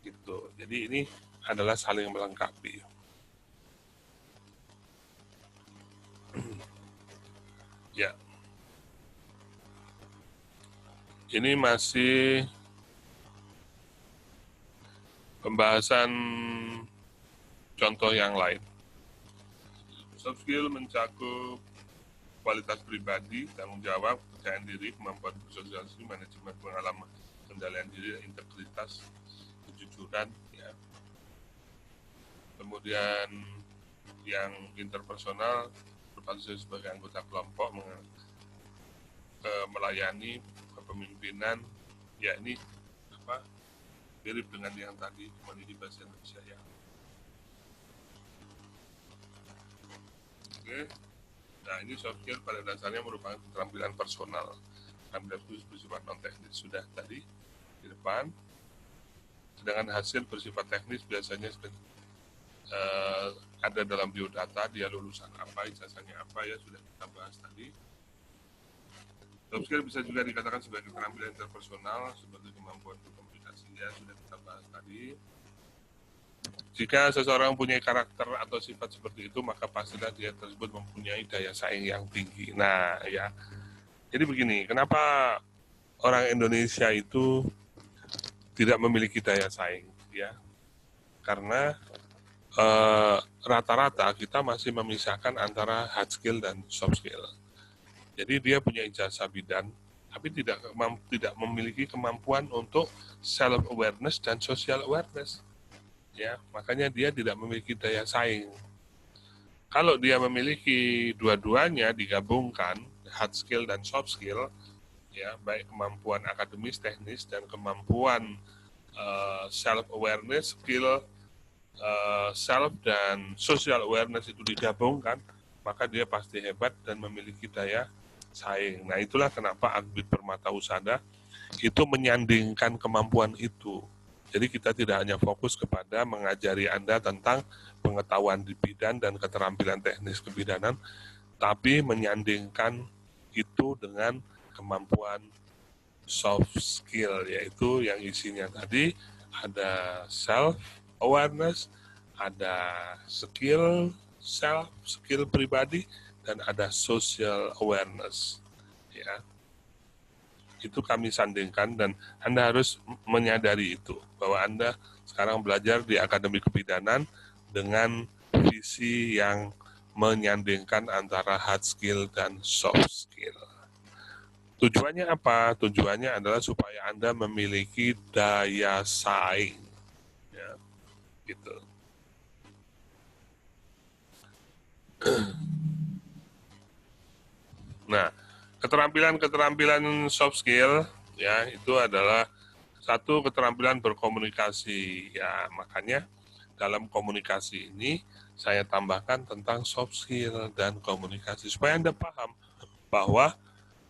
Gitu. Jadi ini adalah saling melengkapi. Ya. Ini masih pembahasan contoh yang lain. Soft skill mencakup kualitas pribadi, tanggung jawab, kepercayaan diri, kemampuan bersosialisasi, manajemen pengalaman, kendalian diri, integritas, kejujuran, ya. Kemudian yang interpersonal berpartisipasi sebagai anggota kelompok, melayani kepemimpinan, ya ini apa? mirip dengan yang tadi, cuma ini bahasa Indonesia ya. Oke. Nah, ini soft skill pada dasarnya merupakan keterampilan personal. Keterampilan khusus bersifat non-teknis sudah tadi di depan. Sedangkan hasil bersifat teknis biasanya ada dalam biodata, dia lulusan apa, ijazahnya apa, ya sudah kita bahas tadi. Soft skill bisa juga dikatakan sebagai keterampilan interpersonal seperti kemampuan berkomunikasi, ya sudah kita bahas tadi. Jika seseorang punya karakter atau sifat seperti itu, maka pastilah dia tersebut mempunyai daya saing yang tinggi. Nah, ya. Jadi begini, kenapa orang Indonesia itu tidak memiliki daya saing, ya? Karena rata-rata kita masih memisahkan antara hard skill dan soft skill. Jadi dia punya ijazah bidan, tapi tidak memiliki kemampuan untuk self awareness dan social awareness. Ya, makanya dia tidak memiliki daya saing. Kalau dia memiliki dua-duanya digabungkan, hard skill dan soft skill, ya, baik kemampuan akademis, teknis, dan kemampuan self awareness, skill self dan social awareness itu digabungkan, maka dia pasti hebat dan memiliki daya saing. Nah, itulah kenapa Akbid Permata Husada itu menyandingkan kemampuan itu. Jadi kita tidak hanya fokus kepada mengajari Anda tentang pengetahuan di bidan dan keterampilan teknis kebidanan, tapi menyandingkan itu dengan kemampuan soft skill, yaitu yang isinya tadi ada self awareness, ada skill pribadi, dan ada social awareness. Ya. Itu kami sandingkan dan Anda harus menyadari itu, bahwa Anda sekarang belajar di Akademi Kebidanan dengan visi yang menyandingkan antara hard skill dan soft skill. Tujuannya apa? Tujuannya adalah supaya Anda memiliki daya saing. Ya, gitu. Nah, keterampilan soft skill ya itu adalah satu, keterampilan berkomunikasi. Ya, makanya dalam komunikasi ini saya tambahkan tentang soft skill dan komunikasi supaya Anda paham bahwa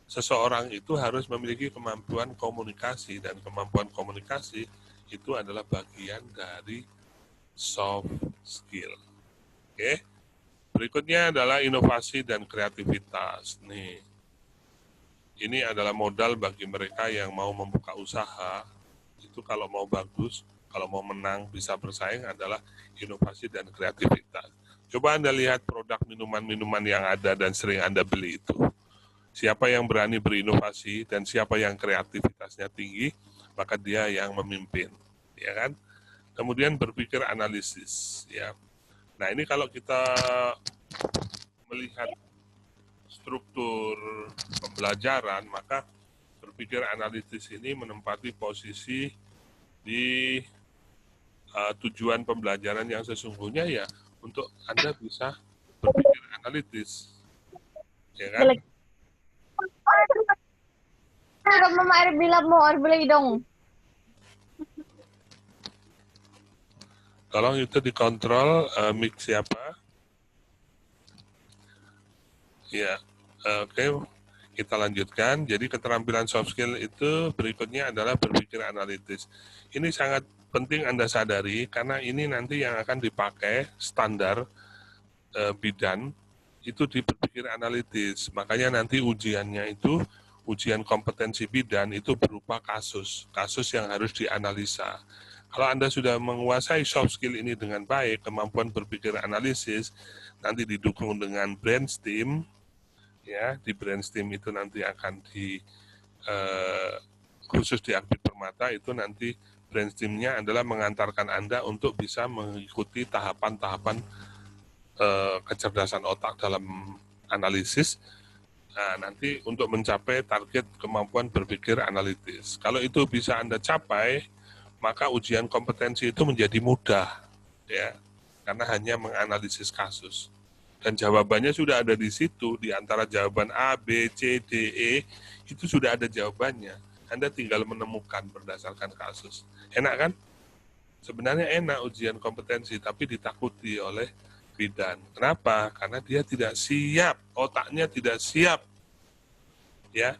seseorang itu harus memiliki kemampuan komunikasi, dan kemampuan komunikasi itu adalah bagian dari soft skill. Oke. Berikutnya adalah inovasi dan kreativitas. Nih, ini adalah modal bagi mereka yang mau membuka usaha. Itu kalau mau bagus, kalau mau menang, bisa bersaing adalah inovasi dan kreativitas. Coba Anda lihat produk minuman-minuman yang ada dan sering Anda beli itu. Siapa yang berani berinovasi dan siapa yang kreativitasnya tinggi, maka dia yang memimpin, ya kan? Kemudian berpikir analisis, ya. Nah, ini kalau kita melihat struktur pembelajaran, maka berpikir analitis ini menempati posisi di tujuan pembelajaran yang sesungguhnya, ya untuk Anda bisa berpikir analitis, ya kan? Mama air bilap mo, air bilay dong. Tolong itu dikontrol mic siapa? Ya, oke. Kita lanjutkan. Jadi keterampilan soft skill itu berikutnya adalah berpikir analitis. Ini sangat penting Anda sadari karena ini nanti yang akan dipakai standar bidan itu di berpikir analitis. Makanya nanti ujiannya itu, ujian kompetensi bidan itu berupa kasus yang harus dianalisa. Kalau Anda sudah menguasai soft skill ini dengan baik, kemampuan berpikir analisis, nanti didukung dengan brainstem, ya di brainstem itu nanti akan khusus di Akbid Permata itu nanti brainstemnya adalah mengantarkan Anda untuk bisa mengikuti tahapan-tahapan kecerdasan otak dalam analisis. Nah, nanti untuk mencapai target kemampuan berpikir analitis. Kalau itu bisa Anda capai, maka ujian kompetensi itu menjadi mudah, ya, karena hanya menganalisis kasus. Dan jawabannya sudah ada di situ, di antara jawaban A, B, C, D, E, itu sudah ada jawabannya. Anda tinggal menemukan berdasarkan kasus. Enak kan? Sebenarnya enak ujian kompetensi, tapi ditakuti oleh bidan. Kenapa? Karena dia tidak siap, otaknya tidak siap ya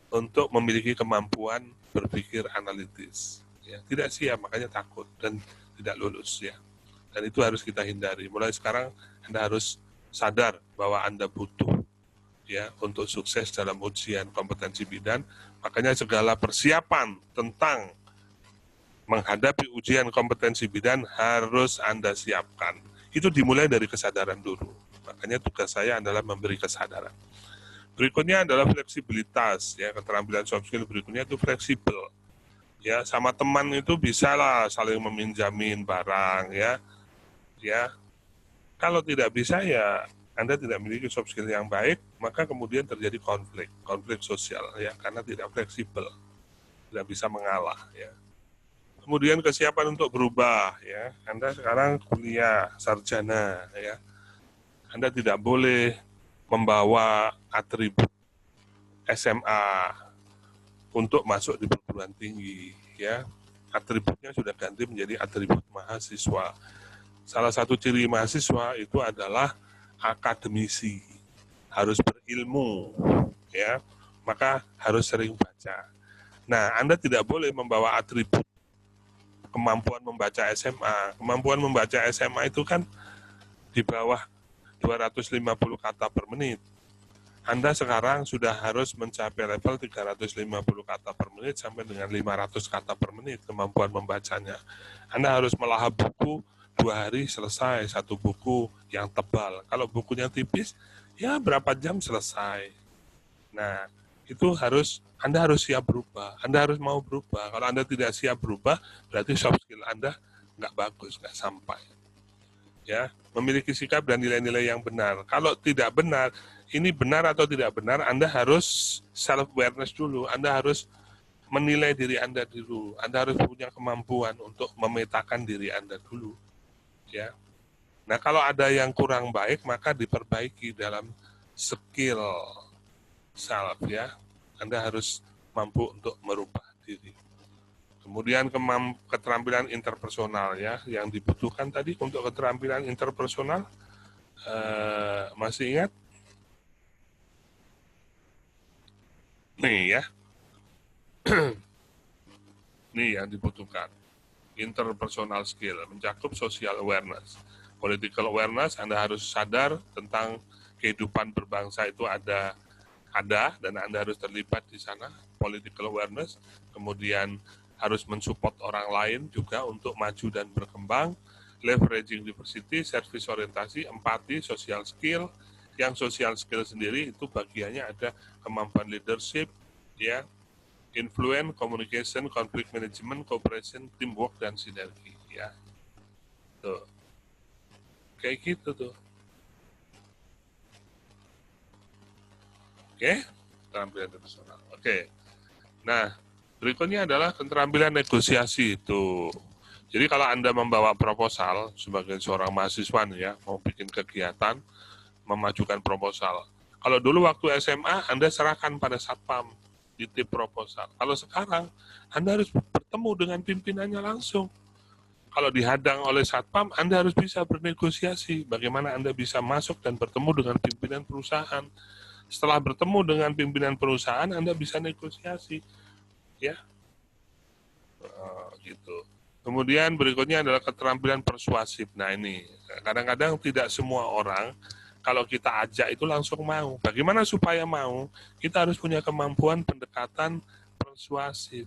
untuk memiliki kemampuan berpikir analitis. Ya, tidak siap, makanya takut dan tidak lulus ya. Dan itu harus kita hindari. Mulai sekarang Anda harus sadar bahwa Anda butuh ya untuk sukses dalam ujian kompetensi bidan. Makanya segala persiapan tentang menghadapi ujian kompetensi bidan harus Anda siapkan. Itu dimulai dari kesadaran dulu. Makanya tugas saya adalah memberi kesadaran. Berikutnya adalah fleksibilitas, ya keterampilan soft skill berikutnya itu fleksibel. Ya, sama teman itu bisa lah saling meminjamin barang ya. Ya. Kalau tidak bisa ya Anda tidak memiliki soft skill yang baik, maka kemudian terjadi konflik sosial ya karena tidak fleksibel. Tidak bisa mengalah ya. Kemudian kesiapan untuk berubah ya. Anda sekarang kuliah sarjana ya. Anda tidak boleh membawa atribut SMA untuk masuk di perguruan tinggi ya. Atributnya sudah ganti menjadi atribut mahasiswa. Salah satu ciri mahasiswa itu adalah akademisi, harus berilmu ya. Maka harus sering baca. Nah, Anda tidak boleh membawa atribut kemampuan membaca SMA. Kemampuan membaca SMA itu kan di bawah 250 kata per menit. Anda sekarang sudah harus mencapai level 350 kata per menit sampai dengan 500 kata per menit kemampuan membacanya. Anda harus melahap buku 2 hari selesai satu buku yang tebal. Kalau bukunya tipis, ya berapa jam selesai. Nah, itu Anda harus siap berubah. Anda harus mau berubah. Kalau Anda tidak siap berubah, berarti soft skill Anda nggak bagus, nggak sampai. Ya, memiliki sikap dan nilai-nilai yang benar. Kalau tidak benar, ini benar atau tidak benar, Anda harus self-awareness dulu. Anda harus menilai diri Anda dulu. Anda harus punya kemampuan untuk memetakan diri Anda dulu. Ya. Nah, kalau ada yang kurang baik, maka diperbaiki dalam skill self. Ya. Anda harus mampu untuk merubah diri. Kemudian keterampilan interpersonal ya, yang dibutuhkan tadi untuk keterampilan interpersonal, masih ingat? Nih ya, nih yang dibutuhkan. Interpersonal skill, mencakup social awareness. Political awareness, Anda harus sadar tentang kehidupan berbangsa itu ada dan Anda harus terlibat di sana. Political awareness, kemudian harus mensupport orang lain juga untuk maju dan berkembang, leveraging diversity, service orientasi, empati, social skill. Yang social skill sendiri itu bagiannya ada kemampuan leadership, ya, influence, communication, conflict management, cooperation, teamwork, dan sinergi. Ya, tuh, kayak gitu tuh. Oke, keterampilan personal. Oke, nah berikutnya adalah keterampilan negosiasi itu. Jadi kalau Anda membawa proposal sebagai seorang mahasiswa nih ya, mau bikin kegiatan, memajukan proposal. Kalau dulu waktu SMA, Anda serahkan pada satpam, titip proposal. Kalau sekarang, Anda harus bertemu dengan pimpinannya langsung. Kalau dihadang oleh satpam, Anda harus bisa bernegosiasi. Bagaimana Anda bisa masuk dan bertemu dengan pimpinan perusahaan. Setelah bertemu dengan pimpinan perusahaan, Anda bisa negosiasi. Ya, gitu. Kemudian berikutnya adalah keterampilan persuasif. Nah ini, kadang-kadang tidak semua orang kalau kita ajak itu langsung mau. Bagaimana supaya mau? Kita harus punya kemampuan pendekatan persuasif.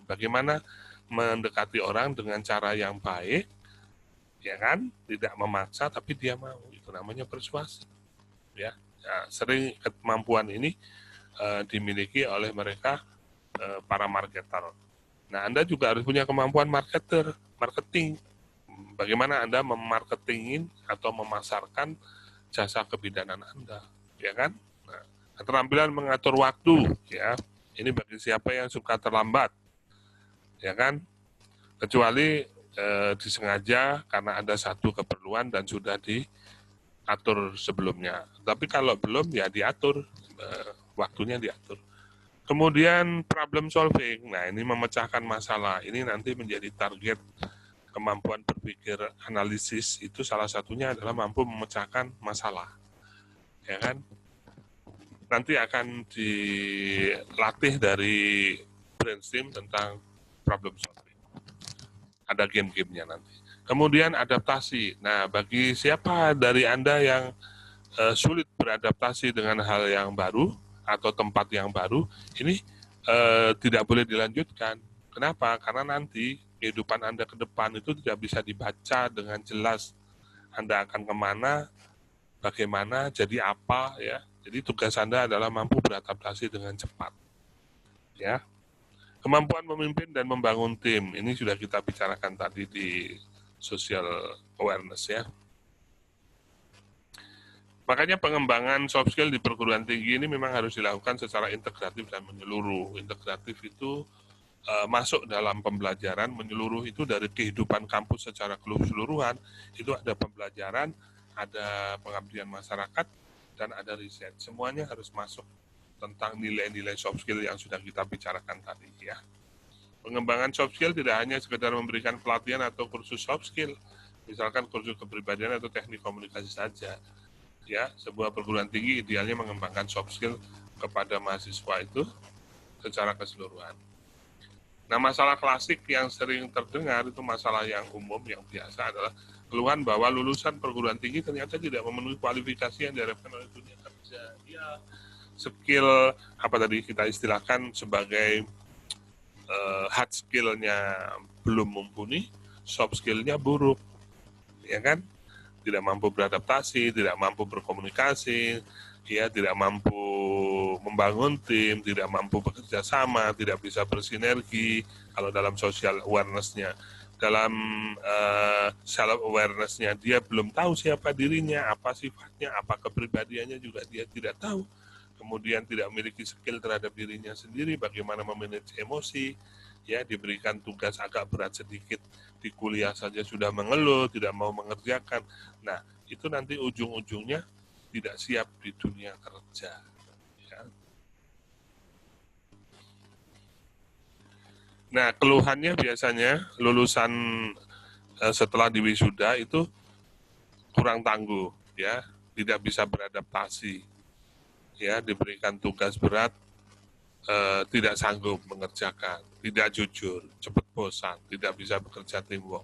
Bagaimana mendekati orang dengan cara yang baik, ya kan? Tidak memaksa, tapi dia mau. Itu namanya persuasif. Ya, sering kemampuan ini dimiliki oleh mereka para marketer. Nah, Anda juga harus punya kemampuan marketing. Bagaimana Anda memarketingin atau memasarkan jasa kebidanan Anda, ya kan? Nah, keterampilan mengatur waktu, ya. Ini bagi siapa yang suka terlambat, ya kan? Kecuali disengaja karena ada satu keperluan dan sudah diatur sebelumnya. Tapi kalau belum, ya diatur, waktunya diatur. Kemudian problem solving. Nah, ini memecahkan masalah. Ini nanti menjadi target kemampuan berpikir analisis, itu salah satunya adalah mampu memecahkan masalah. Ya kan? Nanti akan dilatih dari brainstorm tentang problem solving. Ada game-gamenya nanti. Kemudian adaptasi. Nah, bagi siapa dari Anda yang sulit beradaptasi dengan hal yang baru atau tempat yang baru, ini tidak boleh dilanjutkan. Kenapa? Karena nanti kehidupan Anda ke depan itu tidak bisa dibaca dengan jelas. Anda akan kemana, bagaimana, jadi apa, ya. Jadi tugas Anda adalah mampu beradaptasi dengan cepat. Ya. Kemampuan memimpin dan membangun tim, ini sudah kita bicarakan tadi di social awareness, ya. Makanya pengembangan soft skill di perguruan tinggi ini memang harus dilakukan secara integratif dan menyeluruh. Integratif itu masuk dalam pembelajaran, menyeluruh itu dari kehidupan kampus secara keseluruhan, itu ada pembelajaran, ada pengabdian masyarakat, dan ada riset. Semuanya harus masuk tentang nilai-nilai soft skill yang sudah kita bicarakan tadi, ya. Pengembangan soft skill tidak hanya sekedar memberikan pelatihan atau kursus soft skill, misalkan kursus kepribadian atau teknik komunikasi saja. Ya, sebuah perguruan tinggi idealnya mengembangkan soft skill kepada mahasiswa itu secara keseluruhan. Nah, masalah klasik yang sering terdengar itu masalah yang umum, yang biasa adalah keluhan bahwa lulusan perguruan tinggi ternyata tidak memenuhi kualifikasi yang diharapkan oleh dunia kerja. Ya, skill apa tadi kita istilahkan sebagai hard skill-nya belum mumpuni, soft skill-nya buruk, ya kan? Tidak mampu beradaptasi, tidak mampu berkomunikasi, ya, tidak mampu membangun tim, tidak mampu bekerja sama, tidak bisa bersinergi. Kalau dalam social awareness-nya, dalam self awareness-nya dia belum tahu siapa dirinya, apa sifatnya, apa kepribadiannya juga dia tidak tahu. Kemudian tidak memiliki skill terhadap dirinya sendiri, bagaimana memanage emosi, ya, diberikan tugas agak berat sedikit di kuliah saja sudah mengeluh, tidak mau mengerjakan. Nah, itu nanti ujung-ujungnya tidak siap di dunia kerja. Ya. Nah, keluhannya biasanya lulusan setelah di wisuda itu kurang tangguh, ya, tidak bisa beradaptasi, ya, diberikan tugas berat, tidak sanggup mengerjakan, tidak jujur, cepat bosan, tidak bisa bekerja teamwork,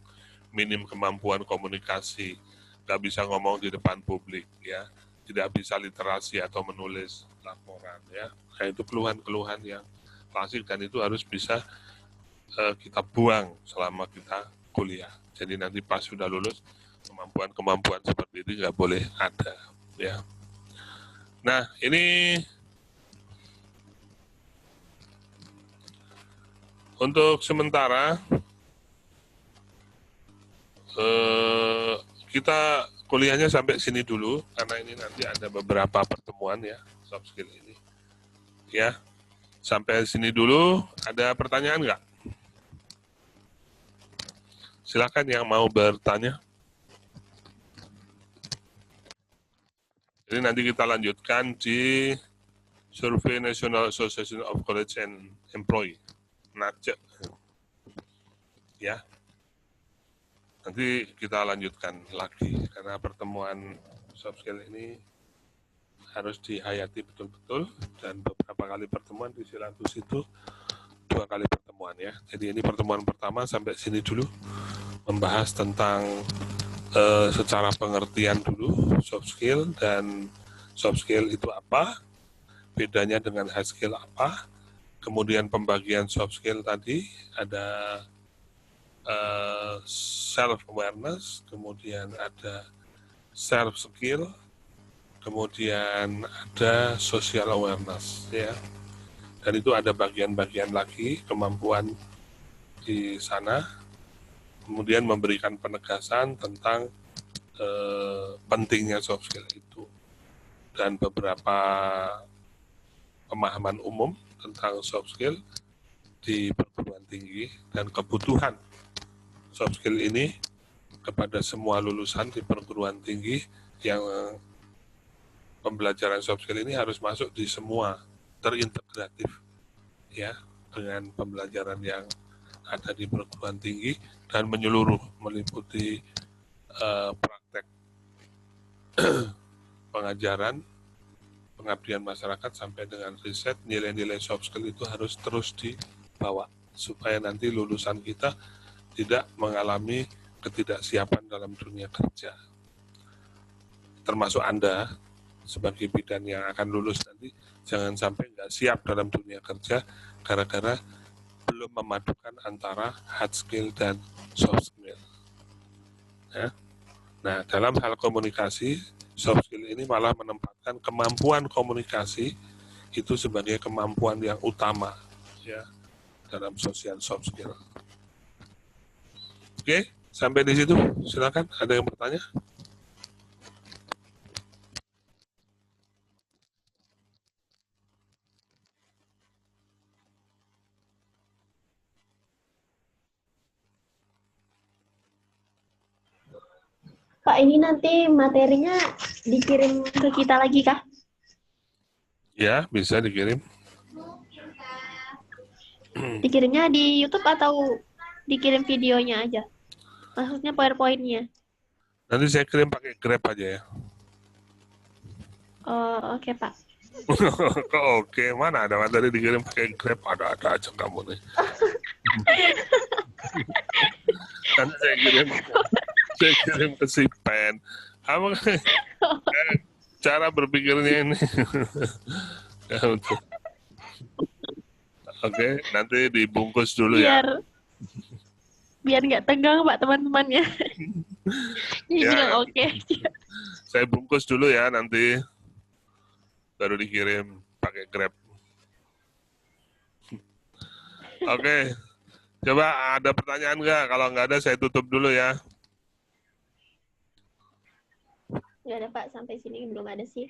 minim kemampuan komunikasi, nggak bisa ngomong di depan publik, ya, tidak bisa literasi atau menulis laporan, ya. Nah, itu keluhan-keluhan yang klasik dan itu harus bisa kita buang selama kita kuliah. Jadi nanti pas sudah lulus, kemampuan-kemampuan seperti itu nggak boleh ada, ya. Nah, ini untuk sementara kita kuliahnya sampai sini dulu karena ini nanti ada beberapa pertemuan, ya, soft skill ini, ya. Sampai sini dulu. Ada pertanyaan nggak? Silakan yang mau bertanya. Jadi nanti kita lanjutkan di Survei National Association of College and Employee, NACE, ya. Nanti kita lanjutkan lagi karena pertemuan soft skill ini harus dihayati betul-betul dan beberapa kali pertemuan di Silantus itu 2 kali pertemuan, ya. Jadi ini pertemuan pertama sampai sini dulu, membahas tentang secara pengertian dulu soft skill dan soft skill itu apa, bedanya dengan hard skill apa, kemudian pembagian soft skill tadi ada self awareness, kemudian ada self skill, kemudian ada social awareness, ya. Dan itu ada bagian-bagian lagi kemampuan di sana. Kemudian memberikan penegasan tentang pentingnya soft skill itu dan beberapa pemahaman umum tentang soft skill di perguruan tinggi dan kebutuhan soft skill ini kepada semua lulusan di perguruan tinggi yang pembelajaran soft skill ini harus masuk di semua, terintegratif ya dengan pembelajaran yang ada di perguruan tinggi dan menyeluruh meliputi praktek pengajaran, pengabdian masyarakat sampai dengan riset. Nilai-nilai soft skill itu harus terus dibawa supaya nanti lulusan kita tidak mengalami ketidaksiapan dalam dunia kerja. Termasuk Anda sebagai bidan yang akan lulus nanti, jangan sampai nggak siap dalam dunia kerja gara-gara belum memadukan antara hard skill dan soft skill. Ya. Nah, dalam hal komunikasi, soft skill ini malah menempatkan kemampuan komunikasi itu sebagai kemampuan yang utama ya dalam sosial soft skill. Oke, sampai di situ. Silakan, ada yang bertanya? Pak, ini nanti materinya dikirim ke kita lagi kah? Ya, bisa dikirim. Dikirimnya di YouTube atau dikirim videonya aja? Maksudnya PowerPoint-nya. Nanti saya kirim pakai Grab aja ya. Oh, oke, Pak. Kok oke, mana ada materi dikirim pakai Grab? Ada aja kamu nih. Nanti saya kirim ke si Pen. Apa cara berpikirnya ini? Oke, nanti dibungkus dulu ya. Biar nggak tegang Pak teman-temannya. Dia bilang oke. Saya bungkus dulu ya nanti, baru dikirim pakai Grab. Oke, coba ada pertanyaan nggak? Kalau nggak ada saya tutup dulu ya. Nggak ada Pak, sampai sini belum ada sih.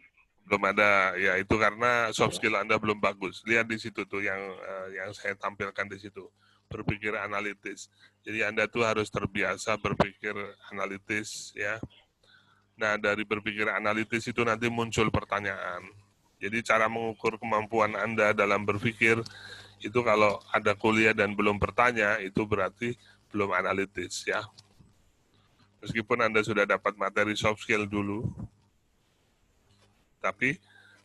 Belum ada, ya itu karena soft skill Anda belum bagus. Lihat di situ tuh yang saya tampilkan di situ, berpikir analitis. Jadi Anda tuh harus terbiasa berpikir analitis ya. Nah, dari berpikir analitis itu nanti muncul pertanyaan. Jadi cara mengukur kemampuan Anda dalam berpikir itu kalau ada kuliah dan belum bertanya, itu berarti belum analitis ya. Meskipun Anda sudah dapat materi soft skill dulu, tapi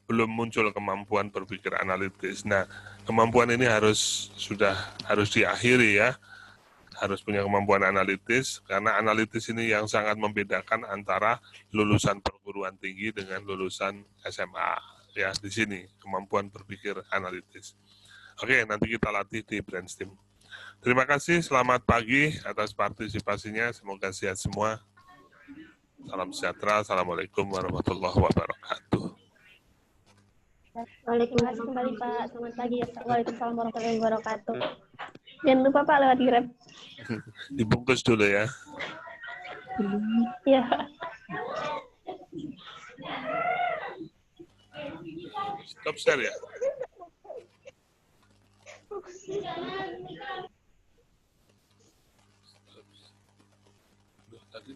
belum muncul kemampuan berpikir analitis. Nah, kemampuan ini harus diakhiri ya. Harus punya kemampuan analitis, karena analitis ini yang sangat membedakan antara lulusan perguruan tinggi dengan lulusan SMA. Ya, di sini kemampuan berpikir analitis. Oke, nanti kita latih di Brainstem. Terima kasih, selamat pagi atas partisipasinya. Semoga sehat semua. Salam sejahtera. Assalamualaikum warahmatullahi wabarakatuh. Waalaikumsalam kembali Pak. Selamat pagi. Waalaikumsalam warahmatullahi wabarakatuh. Jangan lupa Pak lewat Grab. Dibungkus dulu ya. Iya. Stop share ya. Tadi